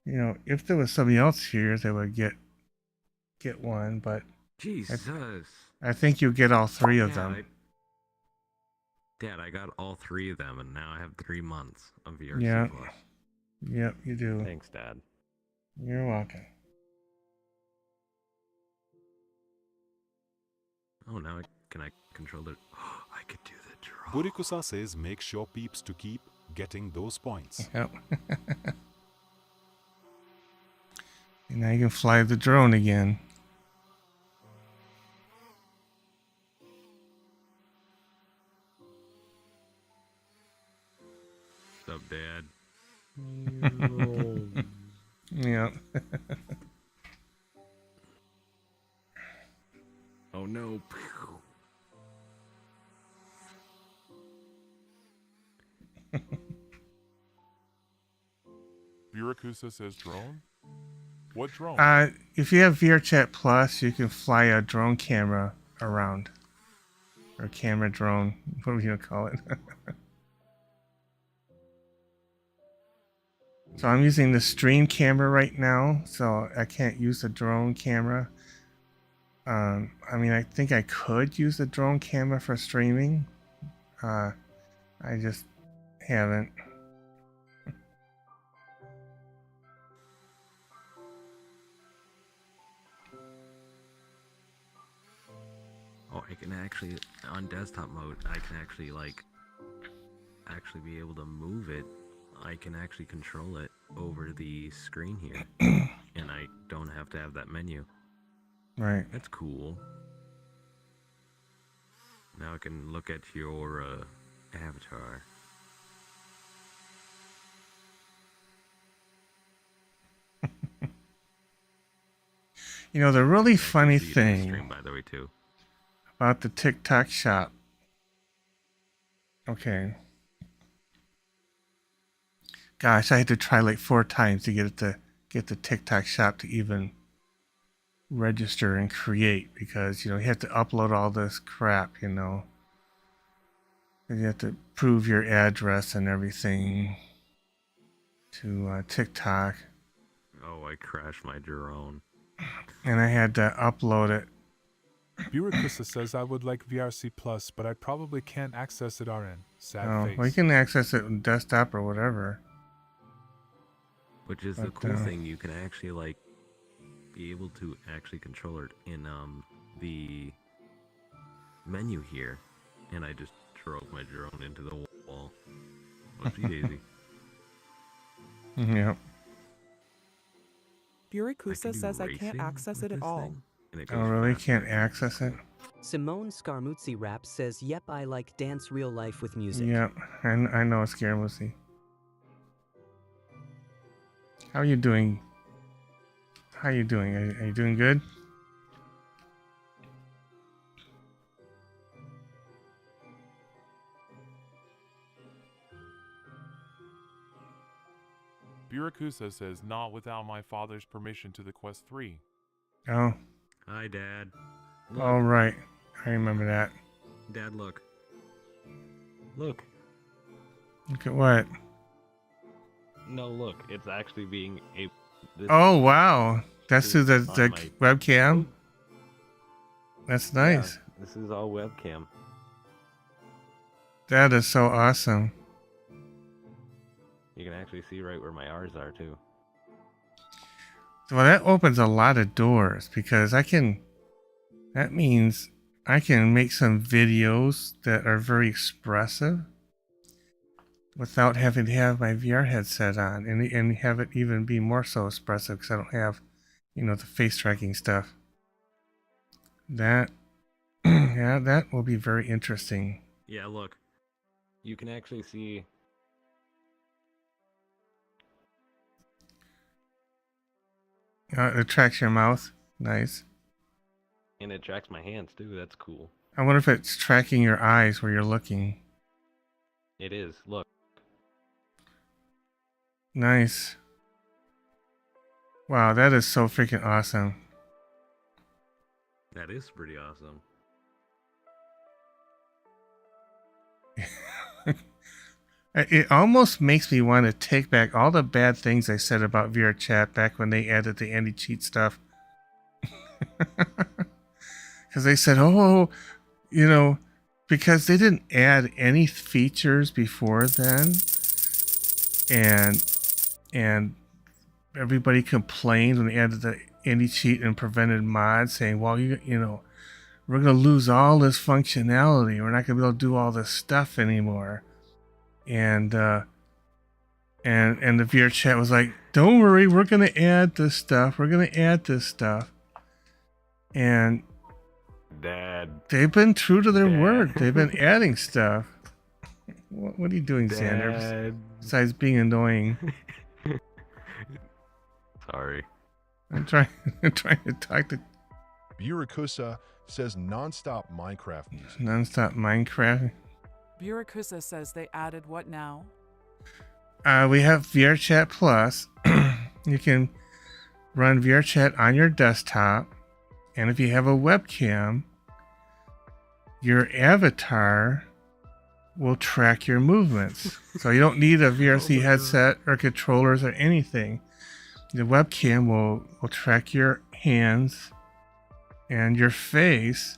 Well, if there was somebody else here, they would get one, but Jesus. I think you get all three of them. Dad, I got all 3 of them, and now I have 3 months of VRC Yeah. Plus. Yep, you do. Thanks, Dad. You're welcome. Oh, now can I control it? I could do the drop. Burikusa says make sure peeps to keep getting those points. Yep. And now you can fly the drone again. What's up, Dad? Yep. Oh no. Burakusa says drone? What drone? If you have VRChat Plus, you can fly a drone camera around. Or camera drone, whatever you call it. So I'm using the stream camera right now, so I can't use the drone camera. I mean, I think I could use the drone camera for streaming. I just haven't. Oh, I can actually, on desktop mode, I can actually be able to move it. I can actually control it over the screen here. And I don't have to have that menu. Right. That's cool. Now I can look at your avatar. You know, the really funny See it on thing stream, by the way, too. about the TikTok shop. Okay. Gosh, I had to try like 4 times to get the TikTok shop to even register and create, because you know you have to upload all this crap, you know. And you have to prove your address and everything to TikTok. Oh, I crashed my drone. And I had to upload it. Burakusa says I would like VRC Plus, but I probably can't access it RN. Sad Oh, face. well, you can access it on desktop or whatever. Which is the cool thing, you can actually be able to actually control it in the menu here. And I just drove my drone into the wall. Whoopsie daisy. Yep. Burakusa says I can't access it at all. Oh, really? Can't access it? Simone Scarmuzzi Rap says, yep, I like dance real life with music. Yep. I know it's Scaramucci. How are you doing? How are you doing? Are you doing good? Burakusa says not without my father's permission to the Quest 3. Oh. Hi, Dad. Oh, right. I remember that. Dad, look. Look. Look at what? No, look. It's actually being a... Oh, wow. That's through the my... webcam? That's nice. Yeah, this is all webcam. That is so awesome. You can actually see right where my R's are, too. Well, that opens a lot of doors, because that means I can make some videos that are very expressive without having to have my VR headset on, and have it even be more so expressive because I don't have, the face tracking stuff. That, yeah, that will be very interesting. Yeah, look. You can actually see... It tracks your mouth. Nice. And it tracks my hands, too. That's cool. I wonder if it's tracking your eyes where you're looking. It is. Look. Nice. Wow, that is so freaking awesome. That is pretty awesome. It almost makes me want to take back all the bad things I said about VR chat back when they added the anti-cheat stuff. Because they said, because they didn't add any features before then, and everybody complained when they added the anti-cheat and prevented mods, saying, well, we're gonna lose all this functionality. We're not gonna be able to do all this stuff anymore. And the VR chat was like, don't worry, we're gonna add this stuff. We're gonna add this stuff. And they've been true to their word. They've been adding stuff. What are you doing, Xander? Besides being annoying. Sorry. I'm trying to talk to Burakusa says non-stop Minecraft music. Non-stop Minecraft. Burakusa says they added what now? We have VRChat Plus. You can run VRChat on your desktop, and if you have a webcam, your avatar will track your movements. So you don't need a VRC headset or controllers or anything. The webcam will track your hands and your face,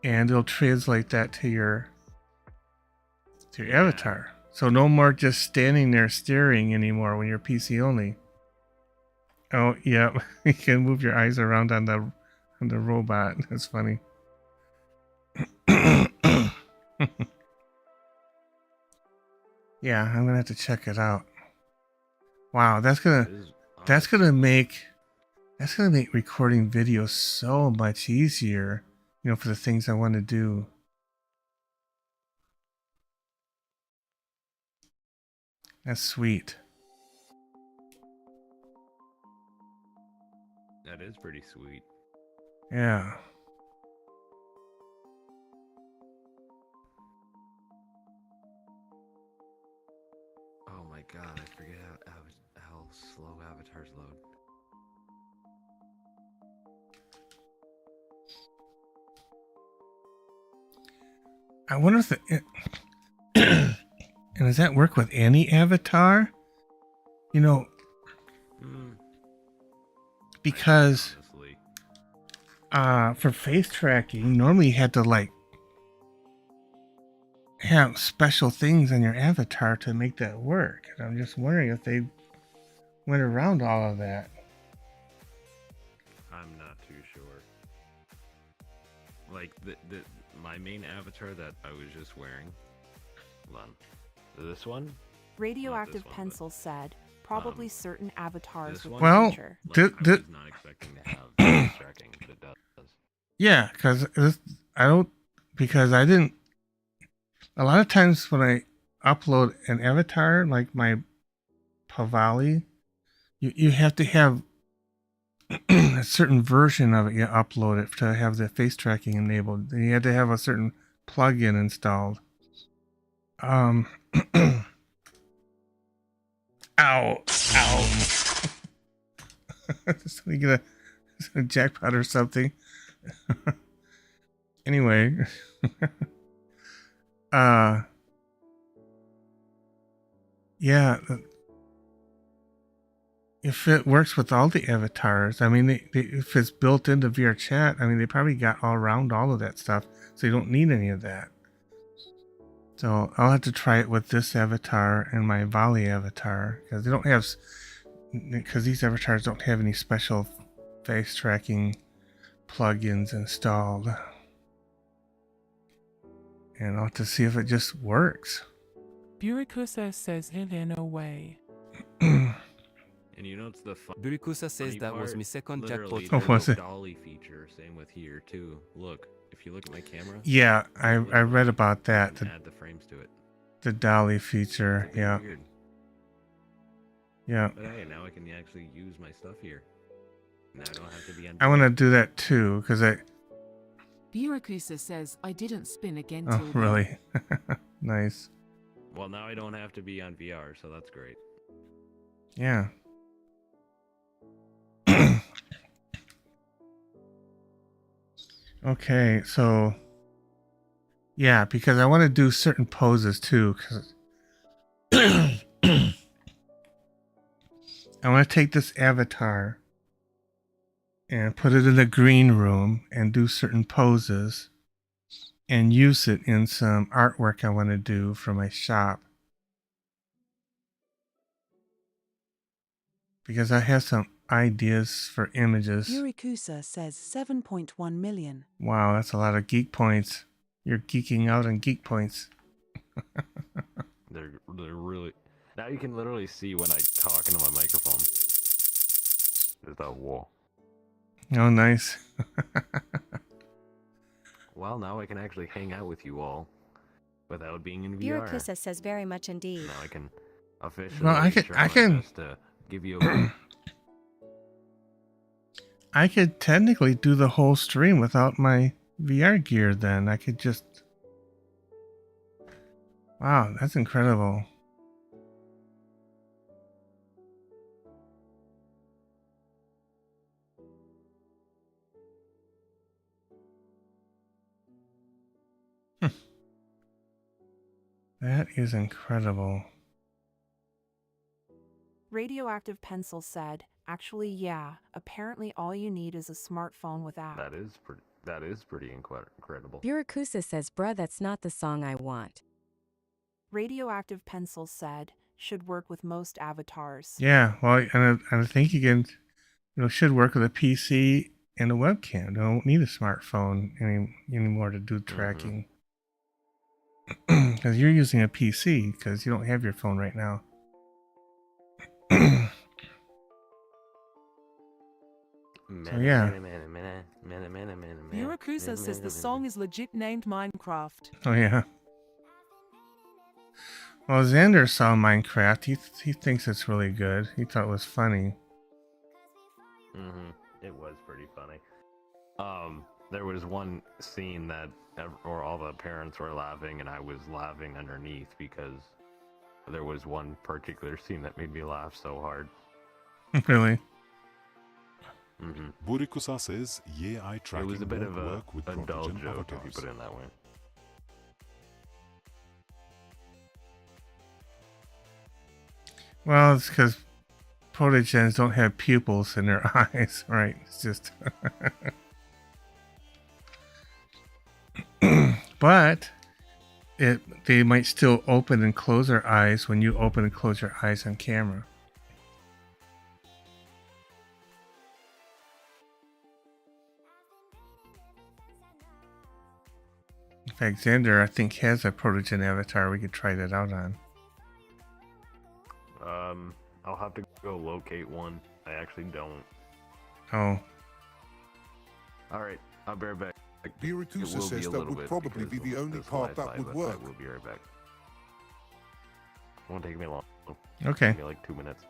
and it'll translate that to your avatar. So no more just standing there staring anymore when you're PC only. Oh yeah, you can move your eyes around on the robot. That's funny. Yeah, I'm gonna have to check it out. Wow, that's gonna make recording videos so much easier, you know, for the things I want to do. That's sweet. That is pretty sweet. Yeah. Oh my god, I forget how slow avatars load. I wonder if and does that work with any avatar? You know, because for face tracking, normally you had to like have special things on your avatar to make that work. And I'm just wondering if they went around all of that. I'm not too sure. Like my main avatar that I was just wearing. Hold on. This one? Radioactive Not this one, Pencil said, probably certain avatars with Well, future. I was not expecting to have face tracking, but it does. Yeah, because I didn't. A lot of times when I upload an avatar, like my Pavali, you have to have a certain version of it. You upload it to have the face tracking enabled. And you had to have a certain plugin installed. Ow! Somebody get a jackpot or something. Anyway. Yeah. If it works with all the avatars, I mean, if it's built into VRChat, I mean, they probably got around all of that stuff, so you don't need any of that. So I'll have to try it with this avatar and my Volley avatar, because they don't have, because these avatars don't have any special face tracking plugins installed. And I'll have to see if it just works. Burakusa says in a way. And you know it's the fun. Burikusa says that was my second jackpot. Oh, was it? Dolly feature. Same with here too. Look, if you look at my camera. Yeah, I read about that. Add the frames to it. The dolly feature. Yeah. Weird. Yeah. But hey, now I can actually use my stuff here. Now I don't have to be on. I want to do that too, because Burakusa says I didn't spin again. Oh, really? Nice. Well, now I don't have to be on VR, so that's great. Yeah. Okay, so yeah, because I want to do certain poses too, because I want to take this avatar and put it in a green room and do certain poses and use it in some artwork I want to do for my shop. Because I have some ideas for images. Yurikusa says 7.1 million. Wow, that's a lot of geek points. You're geeking out on geek points. They're really. Now you can literally see when I talk into my microphone. There's that wall. Oh, nice. Well, now I can actually hang out with you all without being in VR. Birakusa says very much indeed. Now I can officially Well, I try can my best to give you a I could technically do the whole stream without my VR gear then. I could just... Wow, that's incredible. That is incredible. Radioactive Pencil said, actually, yeah, apparently all you need is a smartphone with app. That is pretty incredible. Birakusa says, bruh, that's not the song I want. Radioactive Pencil said, should work with most avatars. Yeah, well, and I think you can, should work with a PC and a webcam. Don't need a smartphone anymore to do tracking. Because you're using a PC because you don't have your phone right now. So yeah. Yurikusa says the song is legit named Minecraft. Oh yeah. Well, Xander saw Minecraft. He thinks it's really good. He thought it was funny. It was pretty funny. There was one scene that all the parents were laughing, and I was laughing underneath because there was one particular scene that made me laugh so hard. Really? Burikusa says, yeah, I tracking It was a bit won't of work with a dull Protogen joke if you avatars. put it in that way. Well, it's because protogens don't have pupils in their eyes, right? It's just... But they might still open and close their eyes when you open and close your eyes on camera. In fact, Xander, I think, has a protogen avatar we could try that out on. I'll have to go locate one. I actually don't. Oh. Alright, I'll be right back. Birakusa says that would probably be the only part that would work. We'll be right back. Won't take me long. Okay. Take me like 2 minutes.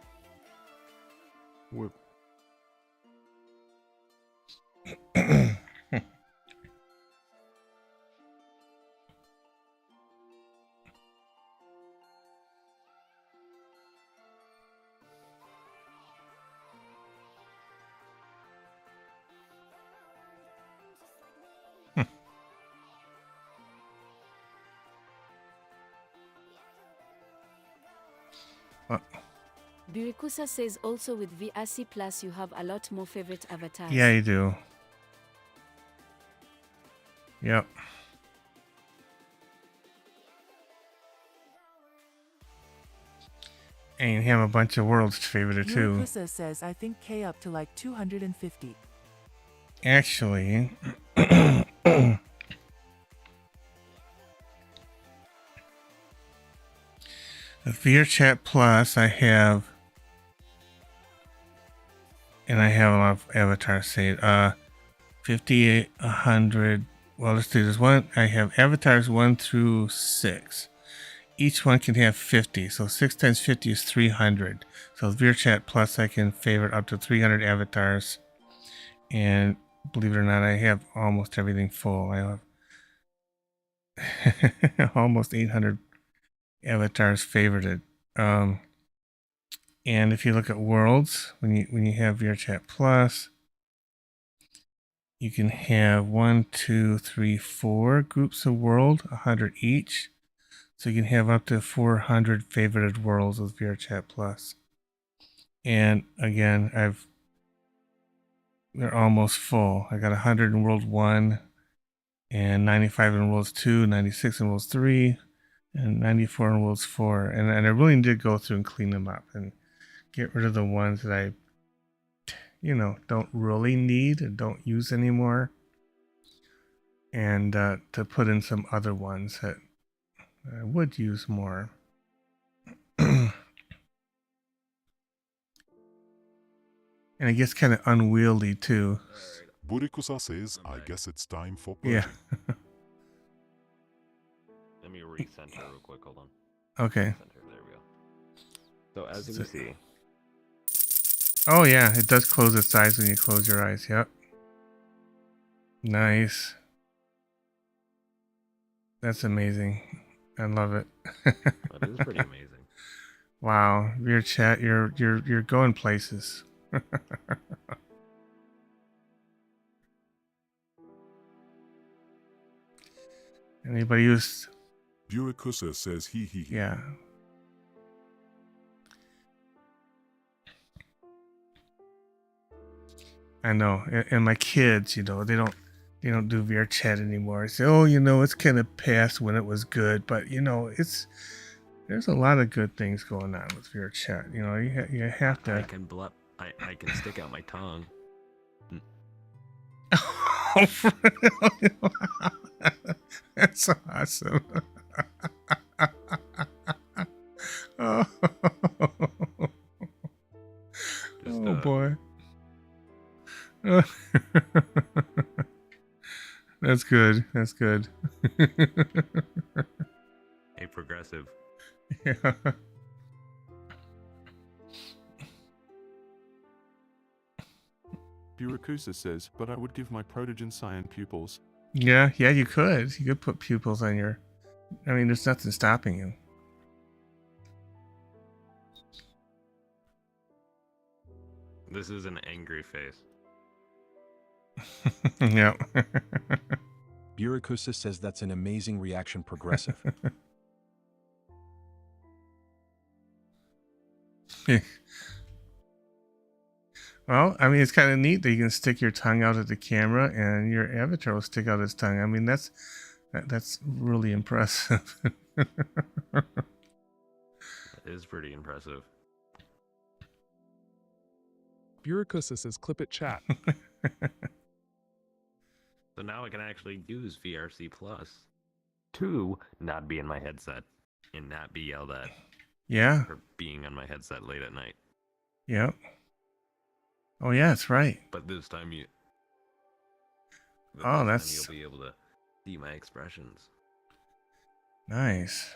Birakusa says also with VRC Plus you have a lot more favorite avatars. Yeah, you do. Yep. And you have a bunch of worlds favorited too. Yurikusa says I think K up to like 250. Actually, the VRChat Plus I have, and I have a lot of avatars saved. 50, 100. Well, let's do this one. I have avatars 1 through 6. Each one can have 50, so 6 times 50 is 300. So with VRChat Plus, I can favorite up to 300 avatars. And believe it or not, I have almost everything full. I have almost 800 avatars favorited. And if you look at worlds, when you have VRChat Plus, you can have 1, 2, 3, 4 groups of world, 100 each. So you can have up to 400 favorited worlds with VRChat Plus. And again, they're almost full. I got 100 in World 1, and 95 in Worlds 2, 96 in Worlds 3, and 94 in Worlds 4. And I really did go through and clean them up and get rid of the ones that I don't really need and don't use anymore, and to put in some other ones that I would use more. And it gets kind of unwieldy too. Burikusa says, I guess it's time for Yeah. purging. Let me recenter real quick. Hold on. Okay. Center, there we go. So as you can see, Oh yeah, it does close its eyes when you close your eyes. Yep. Nice. That's amazing. I love it. that is pretty amazing. Wow, your chat, you're going places. Anybody who's Burikusa says he. Yeah. I know, and my kids, they don't do VR chat anymore. I say, oh, it's kind of past when it was good, but there's a lot of good things going on with VR chat. You have to. I can stick out my tongue. That's awesome. Oh, boy. That's good. That's good. A progressive. Yeah. Burikusa says, but I would give my protogen cyan pupils. Yeah, you could. You could put pupils on your. I mean, there's nothing stopping you. This is an angry face. Yeah. Burikusa says that's an amazing reaction, progressive. Well, I mean, it's kind of neat that you can stick your tongue out at the camera and your avatar will stick out its tongue. I mean, that's really impressive. It is pretty impressive. Burikusa says clip it chat. So now I can actually use VRC Plus to not be in my headset and not be yelled at. Yeah. For being on my headset late at night. Yep. Oh yeah, that's right. But this time you'll be able to see my expressions. Nice.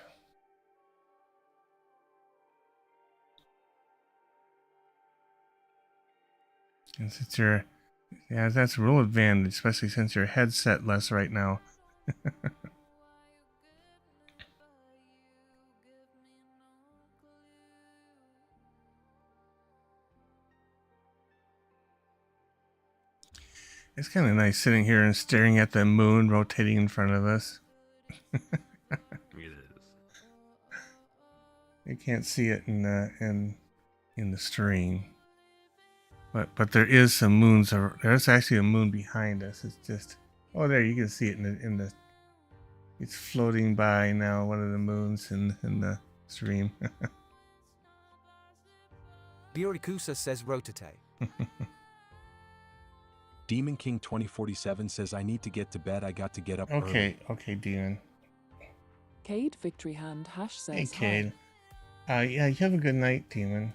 And since that's a real advantage, especially since your headset less right now. It's kind of nice sitting here and staring at the moon rotating in front of us. It is. You can't see it in the stream, but there is some moons. There's actually a moon behind us. It's just there you can see it in the. It's floating by now. One of the moons in the stream. Burikusa says rotate. Demon King 2047 says I need to get to bed. I got to get up Okay, early. okay, Demon. Cade Victory Hand Hash Hey, says Cade. Yeah, you have a good night, Demon.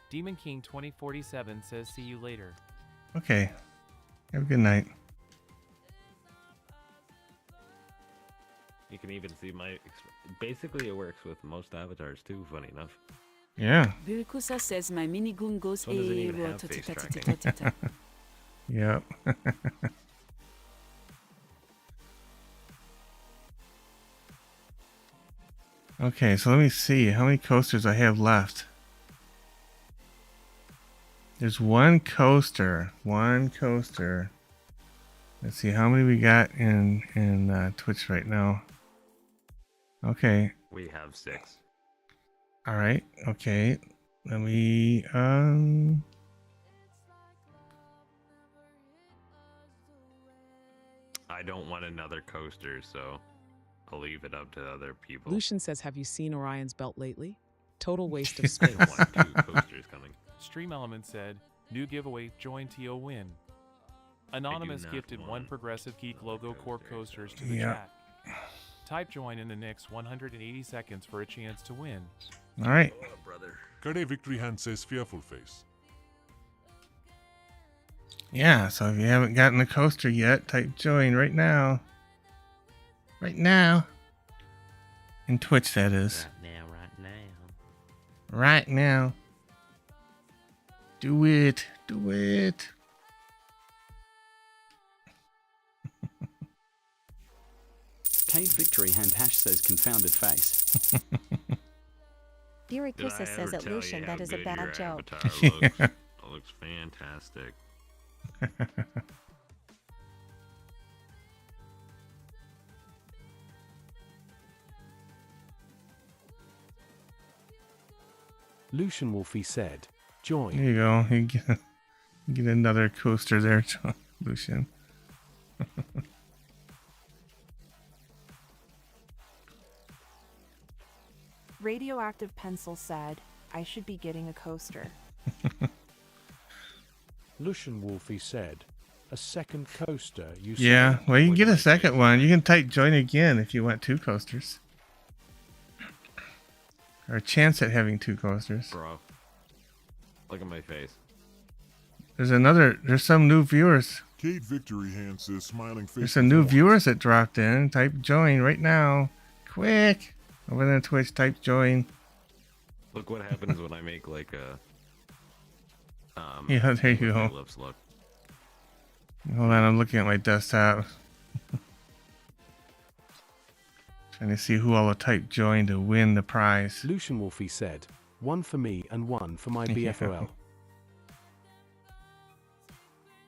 Demon King 2047 says see you later. Okay. Have a good night. You can even see my. Basically, it works with most avatars too. Funny enough. Yeah. Burikusa says my minigun goes So doesn't even have face tracking. Yep. Okay, so let me see how many coasters I have left. There's one coaster. Let's see how many we got in Twitch right now. Okay. We have 6. All right. Okay. Let me I don't want another coaster, so I'll leave it up to other people. Lucian says, have you seen Orion's belt lately? Total waste of space. One, two coasters coming. Stream Element said, new giveaway, join TO win. Anonymous not gifted want one Progressive Geek logo core coasters to the Yeah. chat. Type join in the next 180 seconds for a chance to win. All right. Carde Victory Hand says Fearful Face. Yeah, so if you haven't gotten the coaster yet, type join right now. Right now. In Twitch, that is. Right now. Right now. Do it. Do it. Cade Victory Hand Hash says confounded face. Birakusa says at Lucian that is a bad joke. It looks fantastic. Lucian Wolfie said, join. There you go. You get another coaster there, Lucian. Radioactive Pencil said, I should be getting a coaster. Lucian Wolfie said, a second coaster, you Yeah, say? well, you can get a second one. You can type join again if you want 2 coasters. Or a chance at having 2 coasters. Bro. Look at my face. There's some new viewers. Cade Victory Hand says smiling face. There's some new viewers that dropped in. Type join right now. Quick. Over there on Twitch, type join. Look what happens when I make like a. Yeah, there you go. Lips look. Hold on, I'm looking at my desktop. Trying to see who all will type join to win the prize. Lucian Wolfie said, 1 for me and 1 for my BFOL.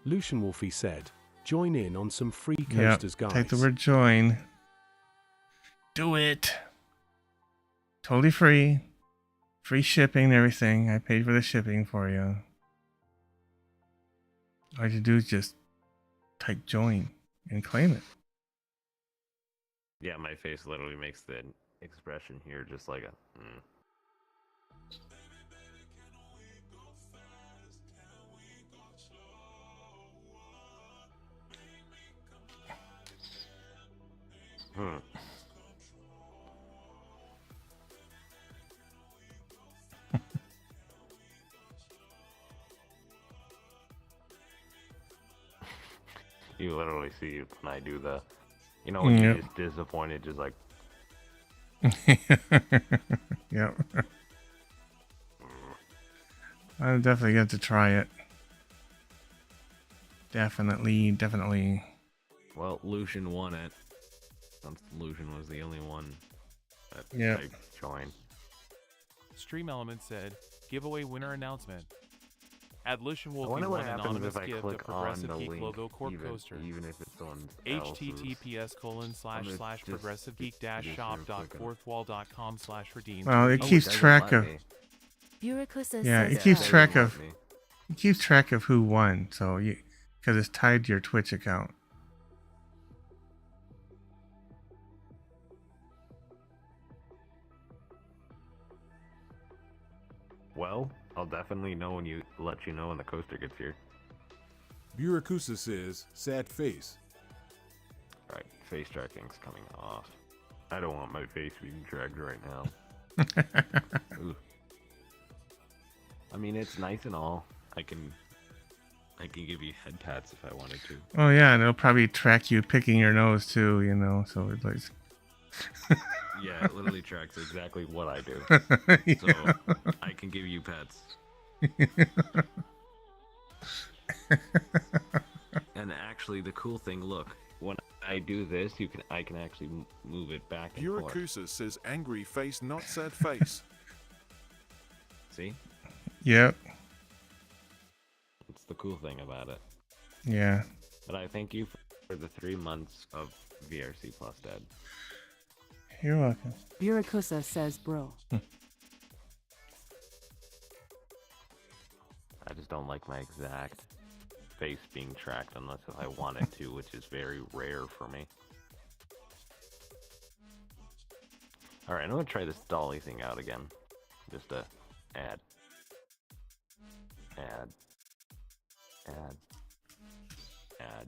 Lucian Wolfie said, join in on some free coasters, guys. Type the word join. Do it. Totally free. Free shipping and everything. I paid for the shipping for you. All you do is just type join and claim it. Yeah, my face literally makes the expression here just like a. You literally see when I do the, you know, when you're just disappointed, just like. Yep. I'm definitely going to try it. Definitely. Well, Lucian won it. Since Lucian was the only one that typed join. Stream Element said, giveaway winner announcement. Add Lucian I Wolfie wonder what one happens anonymous if I gift of click on Progressive the Geek link, logo cork even coaster. if it's someone https://progressivegeek-shop.fourthwall.com/redeem. Well, it keeps track of. Birakusa Yeah, says it keeps that- track of. It keeps track of who won, so because it's tied to your Twitch account. Well, I'll definitely know when you let you know when the coaster gets here. Burakusa says sad face. Right, face tracking's coming off. I don't want my face being tracked right now. Ooh. I mean, it's nice and all. I can give you head pats if I wanted to. Oh yeah, and it'll probably track you picking your nose too, you know. So it's like. Yeah, it literally tracks exactly what I do. Yeah. So I can give you pets. And actually, the cool thing, look, when I do this, I can actually move it back and forth. Burakusa says angry face, not sad face. See? Yep. It's the cool thing about it. Yeah. But I thank you for the 3 months of VRC Plus, Dad. You're welcome. Birakusa says, bro. I just don't like my exact face being tracked unless if I wanted to, which is very rare for me. Alright, I'm gonna try this dolly thing out again. Just to add. Add. Add. Add.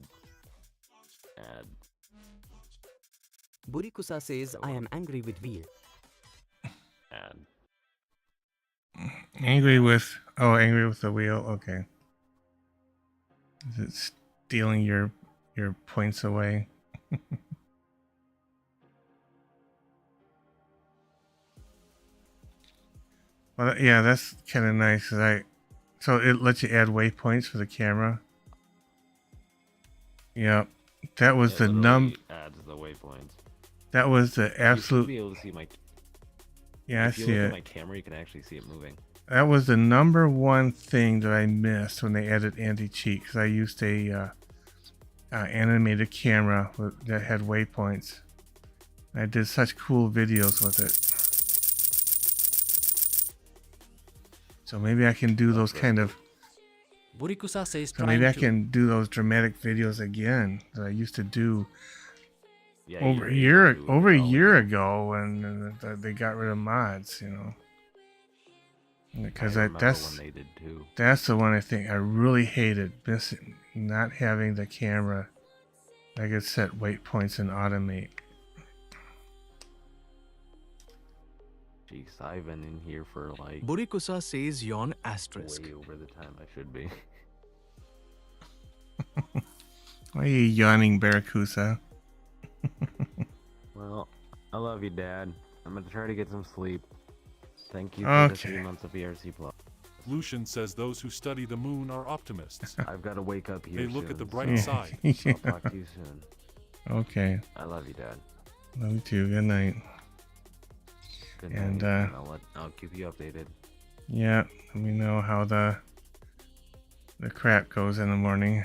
Add. Burikusa says, I am angry with wheel. Add. Angry with the wheel. Okay. Is it stealing your points away? Well, yeah, that's kind of nice. So it lets you add waypoints for the camera. Yep, that was the adds the waypoints. That was the absolute. You should be able to see my. Yeah, I if you see look it. at my camera, you can actually see it moving. That was the number one thing that I missed when they added anti-cheat, because I used a animated camera that had waypoints. I did such cool videos with it. So maybe I can do those kind of. Burikusa says, So maybe I can do those dramatic videos again that I used to do over a year ago when they got rid of mods, you know. Because that's the one I think I really hated, missing, not having the camera. I could set waypoints and automate. Jeez, I've been in here for like. Burikusa says yawn asterisk. Way over the time I should be. Why are you yawning, Barracuda? Well, I love you, Dad. I'm gonna try to get some sleep. Thank you for the 3 months of VRC Plus. Lucian says those who study the moon are optimists. I've got to wake up here They look soon, at the bright so side. I'll talk to you soon. Okay. I love you, Dad. Love you too. Good night. Good night. And I'll keep you updated. yeah, let me know how the crap goes in the morning.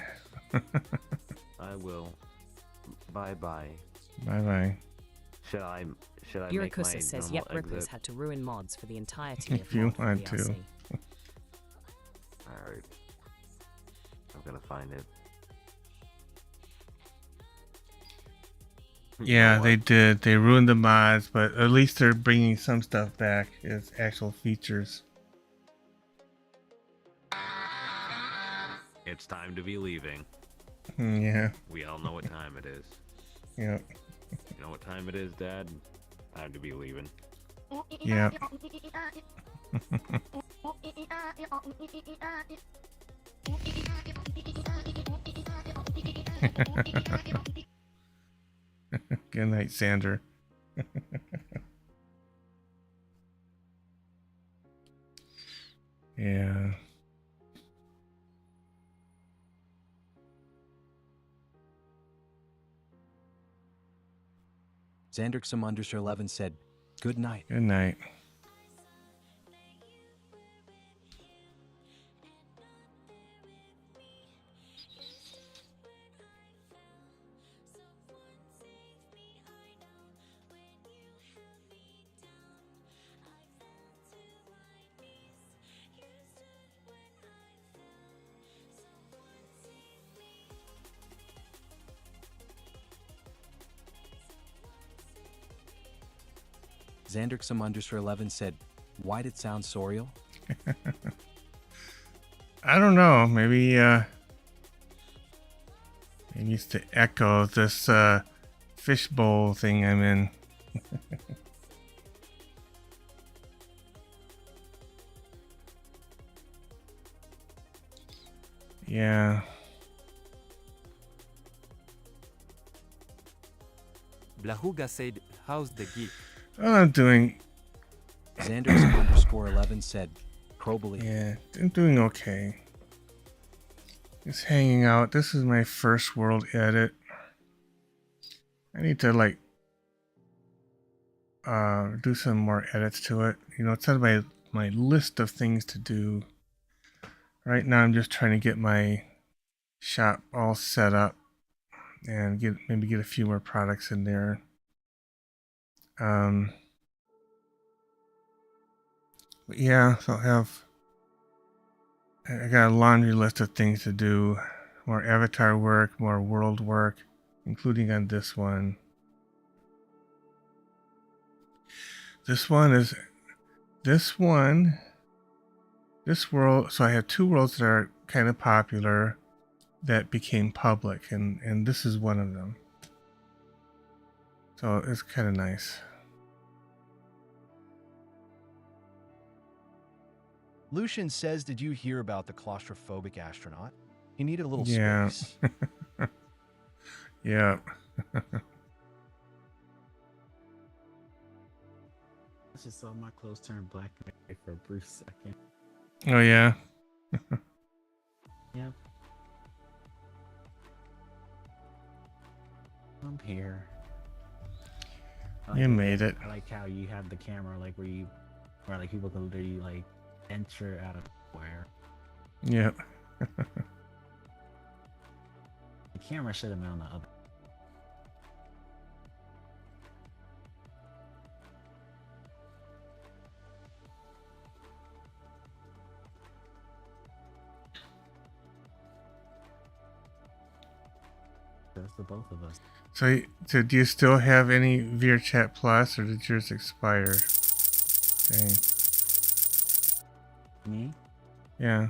I will. Bye bye. Bye bye. Should I make my Yurikusa says, yep, normal Ripley's exit? had to ruin mods for the entirety of If you mod for want to. VRC. Alright. I'm gonna find it. Yeah, they did. They ruined the mods, but at least they're bringing some stuff back as actual features. It's time to be leaving. Yeah. We all know what time it is. Yeah. You know what time it is, Dad? Time to be leaving. Yeah. Good night, Sander. Yeah. Xanderxum_11 said, good night. Good night. Xanderxum_11 said, why'd it sound sorial? I don't know. Maybe it needs to echo this fishbowl thing I'm in. Yeah. Blahuga said, how's the geek? Well, I'm doing. Xanderxum_11 said, probably. Yeah, I'm doing okay. Just hanging out. This is my first world edit. I need to like do some more edits to it. You know, it's on my list of things to do. Right now I'm just trying to get my shop all set up and maybe get a few more products in there. But yeah, so I got a laundry list of things to do. More avatar work, more world work, including on this one. This world. So I have two worlds that are kind of popular that became public, and this is one of them. So it's kind of nice. Lucian says, did you hear about the claustrophobic astronaut? He needed a little Yeah. space. Yeah. I just saw my clothes turn black and white for a brief second. Oh yeah. Yep. I'm here. You made it. I like how you have the camera like where like people can literally like enter out of nowhere. Yep. The camera should have been on the other. That's the both of us. So do you still have any VRChat Plus, or did yours expire? Dang. Me? Yeah.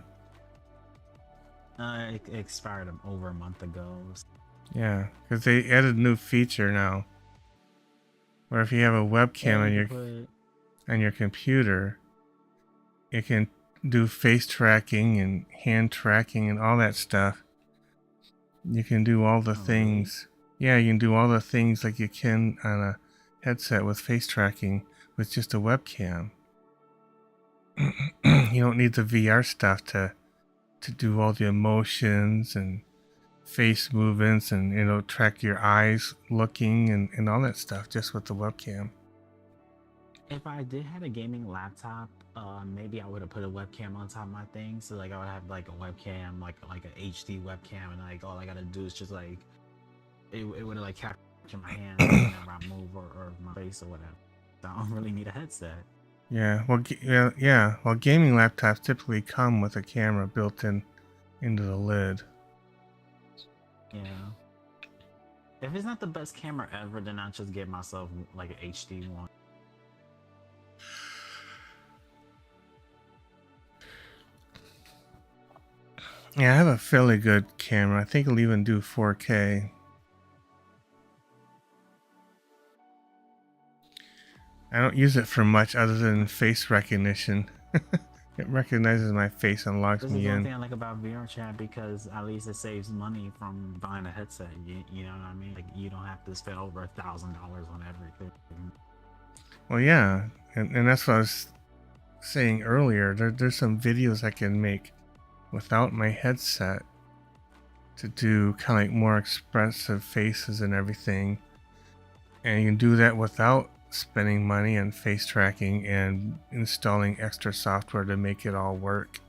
It expired over a month ago. Yeah, because they added a new feature now, where if you have a webcam on your computer, it can do face tracking and hand tracking and all that stuff. You can do all the things. Yeah, you can do all the things like you can on a headset with face tracking with just a webcam. You don't need the VR stuff to do all the emotions and face movements and, you know, track your eyes looking and all that stuff just with the webcam. If I did have a gaming laptop, maybe I would have put a webcam on top of my thing. So like I would have like a webcam, like an HD webcam, and like all I gotta do is just like it would like capture my hands whenever I move or my face or whatever. So I don't really need a headset. Yeah, well, yeah. Well, gaming laptops typically come with a camera built into the lid. Yeah. If it's not the best camera ever, then I'll just get myself like an HD one. Yeah, I have a fairly good camera. I think it'll even do 4K. I don't use it for much other than face recognition. It recognizes my face and logs This me is the in. only thing I like about VRChat, because at least it saves money from buying a headset. You know what I mean? Like you don't have to spend over $1,000 on everything. Well, yeah, and that's what I was saying earlier. There's some videos I can make without my headset to do kind of like more expressive faces and everything. And you can do that without spending money on face tracking and installing extra software to make it all work.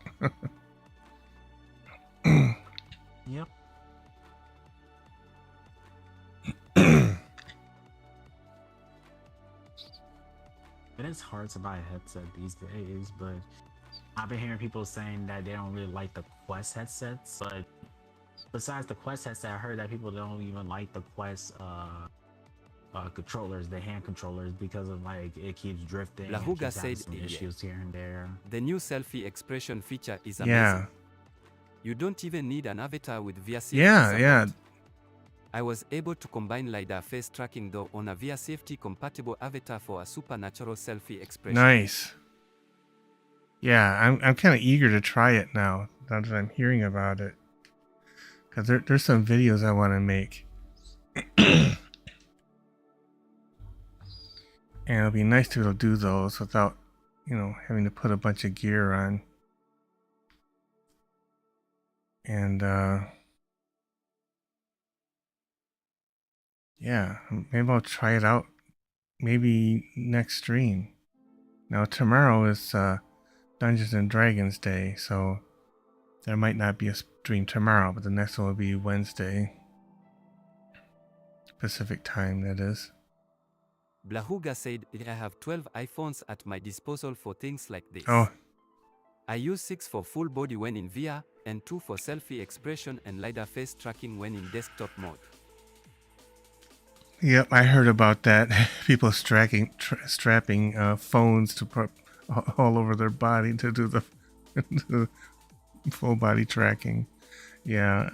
Yep. It is hard to buy a headset these days, but I've been hearing people saying that they don't really like the Quest headsets. But besides the Quest headset, I heard that people don't even like the Quest controllers, the hand controllers, because of like it keeps drifting. Blahuga said some issues here and there. The new selfie expression feature is amazing. Yeah. You don't even need an avatar with VRCFT Yeah, support. yeah. I was able to combine LiDAR face tracking though on a VRCFT compatible avatar for a supernatural selfie expression. Nice. Yeah, I'm kind of eager to try it now that I'm hearing about it. Because there's some videos I want to make. And it'll be nice to be able to do those without, you know, having to put a bunch of gear on. And, yeah, maybe I'll try it out maybe next stream. Now, tomorrow is Dungeons and Dragons Day, so there might not be a stream tomorrow, but the next one will be Wednesday. Pacific time, that is. Blahuga said, I have 12 iPhones at my disposal for things like this. Oh. I use 6 for full body when in VR, and 2 for selfie expression and LiDAR face tracking when in desktop mode. Yep, I heard about that. People strapping phones to put all over their body to do the full body tracking. Yeah.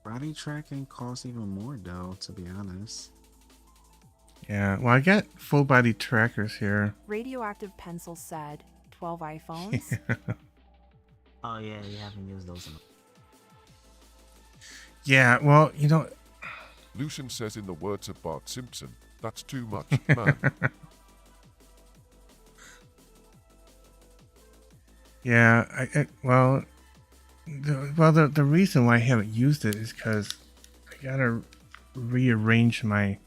Body tracking costs even more though, to be honest. Yeah, well, I got full body trackers here. Radioactive Pencil said, 12 iPhones? Oh yeah, you haven't used those in Yeah, well, you know. Lucian says in the words of Bart Simpson, that's too much, man. Yeah, the reason why I haven't used it is because I gotta rearrange my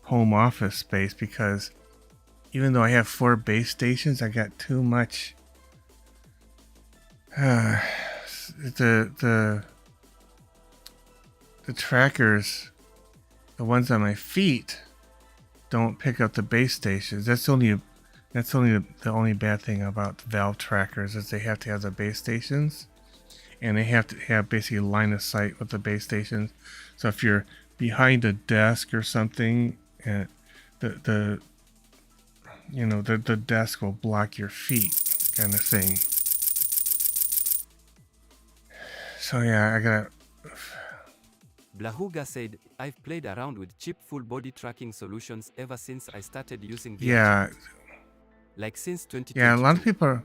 home office space, because even though I have 4 base stations, I got too much. The trackers, the ones on my feet, don't pick up the base stations. That's only the only bad thing about the Valve trackers, is they have to have the base stations, and they have to have basically line of sight with the base stations. So if you're behind a desk or something, and the desk will block your feet, kind of thing. So yeah, I got. Blahuga said, I've played around with cheap full body tracking solutions ever since I started using VR Yeah. chat. Like since 2022. Yeah, a lot of people are.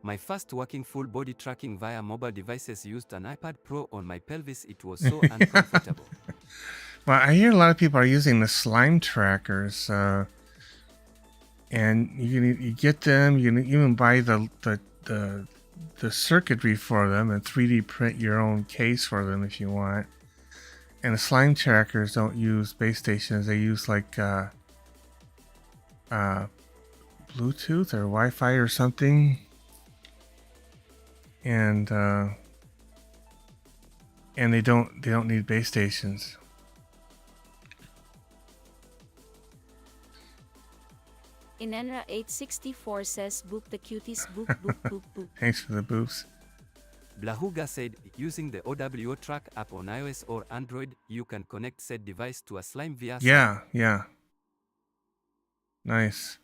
My first working full body tracking via mobile devices used an iPad Pro on my pelvis. It was so uncomfortable. Well, I hear a lot of people are using the slime trackers, and you get them. You can even buy the circuitry for them and 3D print your own case for them if you want. And the slime trackers don't use base stations. They use like Bluetooth or Wi-Fi or something. And they don't need base stations. Inenra 864 says, "Boop the cuties, boop boop boop boop." Thanks for the boops. Blahuga said, using the OWO Track app on iOS or Android, you can connect said device to a Slime VR. Yeah. Nice.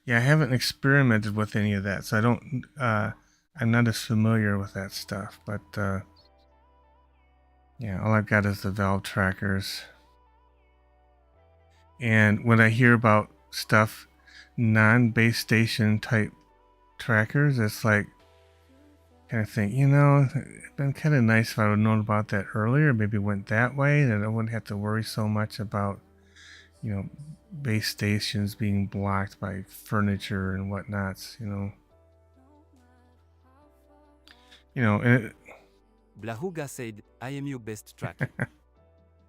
Yeah, I haven't experimented with any of that, so I don't. I'm not as familiar with that stuff, but yeah, all I've got is the Valve trackers. And when I hear about stuff, non-base station type trackers, it's like, kind of think, it'd been kind of nice if I would have known about that earlier, maybe went that way, then I wouldn't have to worry so much about, base stations being blocked by furniture and whatnots, Blahuga said, IMU best tracking.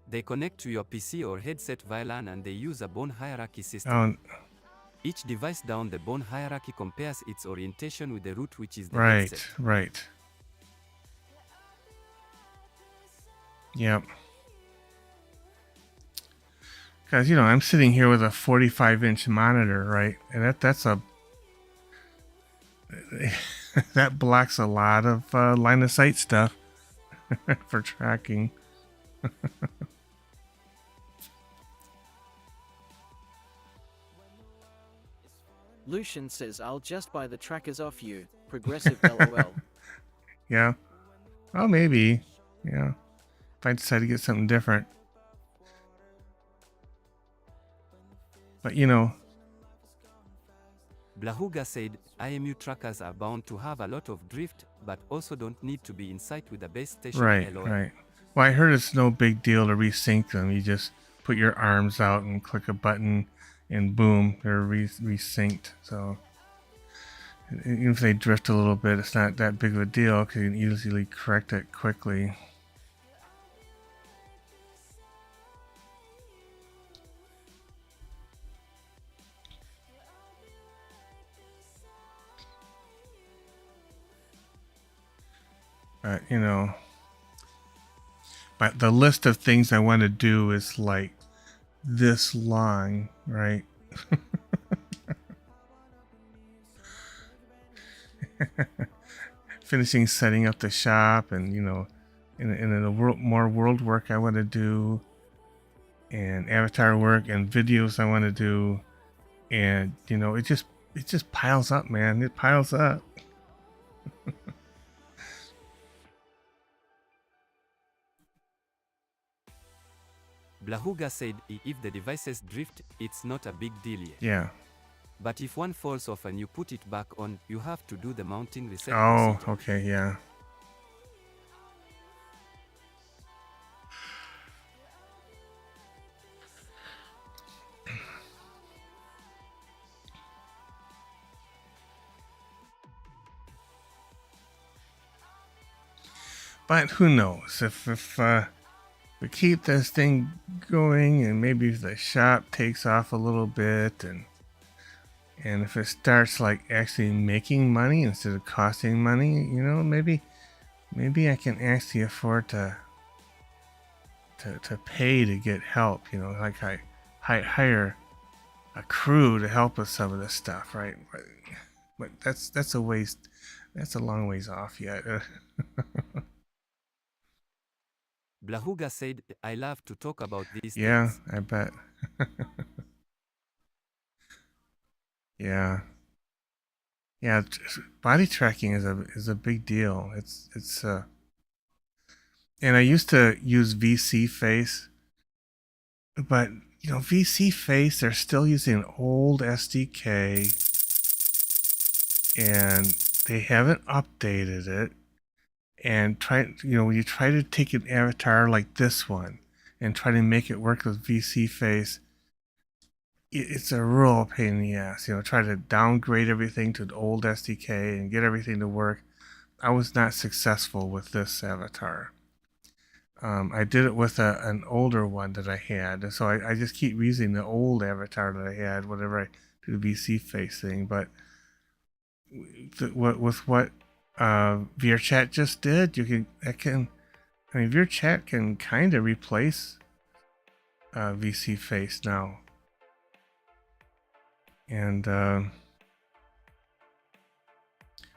They connect to your PC or headset via LAN and they use a bone hierarchy system. Each device down the bone hierarchy compares its orientation with the root, which is the headset. Right. Yep. Because, I'm sitting here with a 45-inch monitor, right? And that's that blocks a lot of line of sight stuff for tracking. Lucian says, "I'll just buy the trackers off you. Progressive LOL." Yeah. Well, maybe. Yeah. If I decide to get something different. But, Blahuga said, IMU trackers are bound to have a lot of drift, but also don't need to be in sight with a base station. Right. Well, I heard it's no big deal to resync them. You just put your arms out and click a button, and boom, they're resynced. So even if they drift a little bit, it's not that big of a deal because you can easily correct it quickly. But, but the list of things I want to do is like this long, right? Finishing setting up the shop, and in the more world work I want to do, and avatar work and videos I want to do, and it just piles up, man. It piles up. Blahuga said if the devices drift, it's not a big deal yet. Yeah. But if one falls off and you put it back on, you have to do the mounting reset Oh, procedure. okay, yeah. But who knows if we keep this thing going, and maybe if the shop takes off a little bit, and if it starts like actually making money instead of costing money, maybe I can actually afford to pay to get help. Like I hire a crew to help with some of this stuff, right? But that's a waste. That's a long ways off yet. Blahuga said, I love to talk about these Yeah, things. I bet. Yeah. Yeah, body tracking is a big deal. It's and I used to use VC Face, but VC Face, they're still using an old SDK, and they haven't updated it. And when you try to take an avatar like this one and try to make it work with VC Face, it's a real pain in the ass. Try to downgrade everything to the old SDK and get everything to work. I was not successful with this avatar. I did it with an older one that I had, and so I just keep using the old avatar that I had whenever I do the VC Face thing. But with what VRChat just did, VRChat can kind of replace VC Face now. And there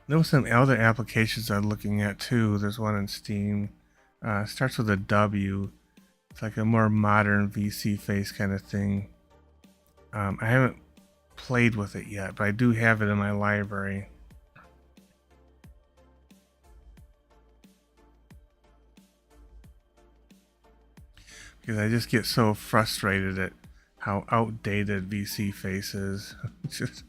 was some other applications I'm looking at too. There's one in Steam. Starts with a W. It's like a more modern VC Face kind of thing. I haven't played with it yet, but I do have it in my library. Because I just get so frustrated at how outdated VC Face is. Just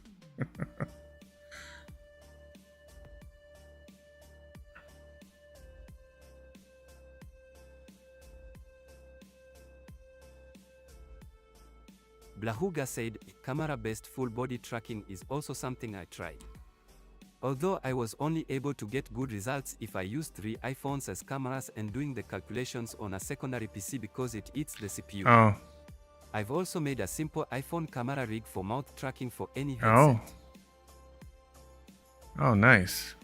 Blahuga said, camera-based full-body tracking is also something I tried. Although I was only able to get good results if I used 3 iPhones as cameras and doing the calculations on a secondary PC because it eats the CPU. Oh. I've also made a simple iPhone camera rig for mouth tracking for any Oh. headset. Oh, nice.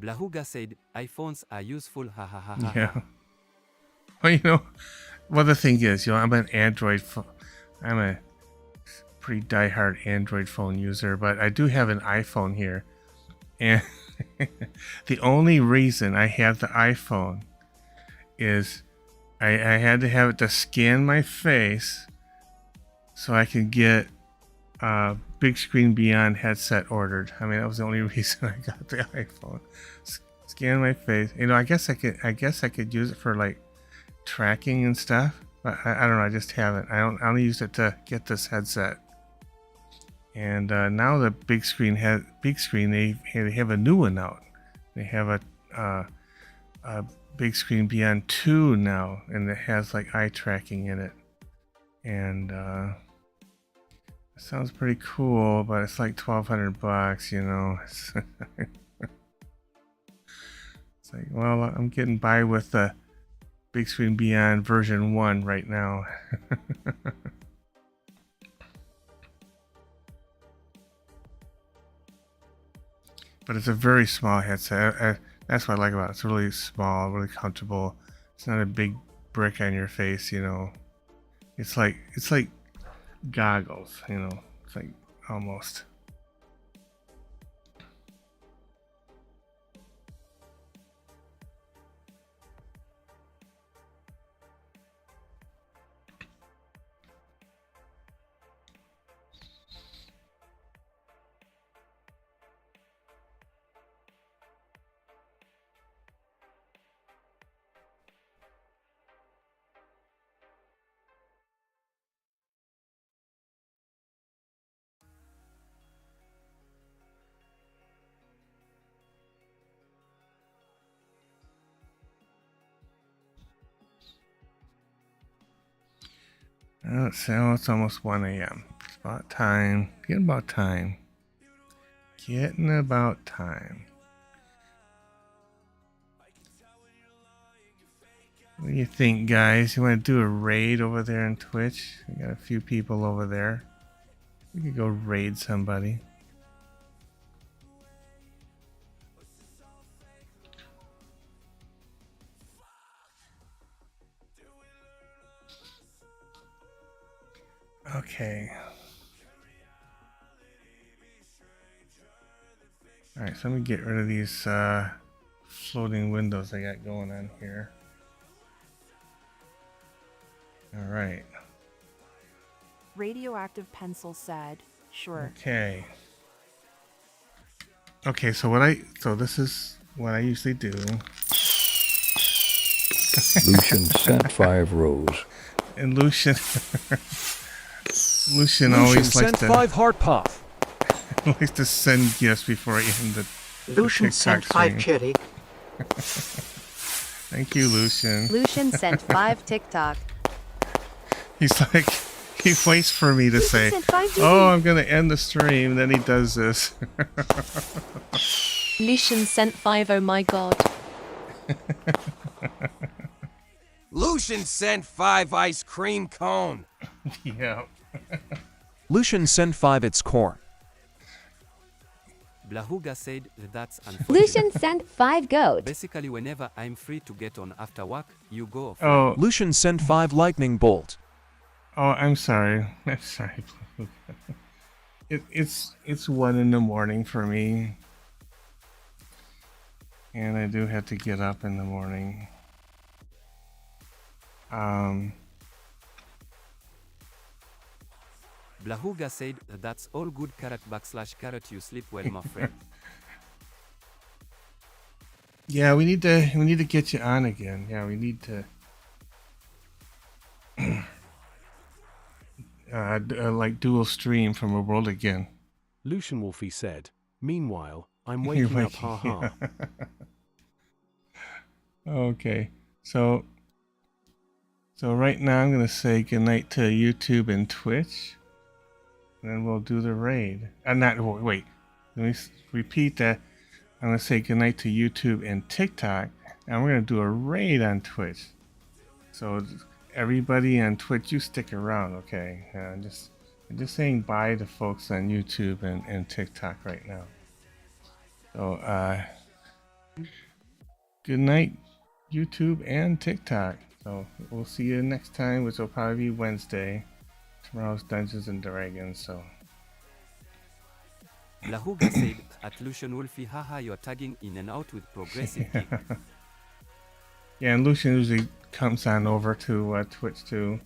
Blahuga said, iPhones are useful, ha ha ha ha. Yeah. Well, well, the thing is, I'm an Android I'm a pretty diehard Android phone user, but I do have an iPhone here. And the only reason I have the iPhone is I had to have it to scan my face so I could get Big Screen Beyond headset ordered. I mean, that was the only reason I got the iPhone. Scan my face. I guess I could use it for like tracking and stuff, but I don't know. I just haven't. I only used it to get this headset. And now the big screen, they have a new one out. They have a Big Screen Beyond 2 now, and it has like eye tracking in it. And Sounds pretty cool, but it's like $1,200, you know. It's like, well, I'm getting by with the Big Screen Beyond version 1 right now. But it's a very small headset. That's what I like about it. It's really small, really comfortable. It's not a big brick on your face, you know. It's like goggles, you know. It's like almost. Let's see, oh, it's almost 1 a.m. It's about time. Getting about time. Getting about time. What do you think, guys? You want to do a raid over there on Twitch? We got a few people over there. We could go raid somebody. Okay. Alright, so let me get rid of these floating windows I got going on here. Alright. Radioactive Pencil said, sure. Okay. Okay, so this is what I usually do. Lucian sent 5 rows. And Lucian always likes sent to 5 heart pop. likes to send gifts before I end the Lucian TikTok sent stream. 5 kitty. Thank you, Lucian. Lucian sent 5 TikTok. He's like, he waits for me to say, sent 5 "Oh, I'm gonna end the stream." Then he does this. Lucian sent 5, oh my god. Lucian sent 5 ice cream cone. Yeah. Lucian sent 5 its corn. Blahuga said that's unfortunate. Lucian sent 5 goat. Basically, whenever I'm free to get on after work, you go. Oh. Lucian sent 5 lightning bolt. Oh, I'm sorry. I'm sorry. It's 1 in the morning for me, and I do have to get up in the morning. Blahuga said that's all good. ***, you sleep well, my friend. Yeah, we need to get you on again. Yeah, we need to like dual stream from a world again. Lucian Wolfie said, "Meanwhile, I'm You're waking up, waking- haha." Okay, so right now I'm gonna say goodnight to YouTube and Twitch, and then we'll do the raid. Wait. Let me repeat that. I'm gonna say goodnight to YouTube and TikTok, and we're gonna do a raid on Twitch. So everybody on Twitch, you stick around, okay? I'm just saying bye to folks on YouTube and TikTok right now. So good night, YouTube and TikTok. So we'll see you next time, which will probably be Wednesday. Tomorrow's Dungeons and Dragons. So. Blahuga said at Lucian Wolfie, haha, you're tagging in and out with progressive. Yeah, and Lucian usually comes on over to Twitch too.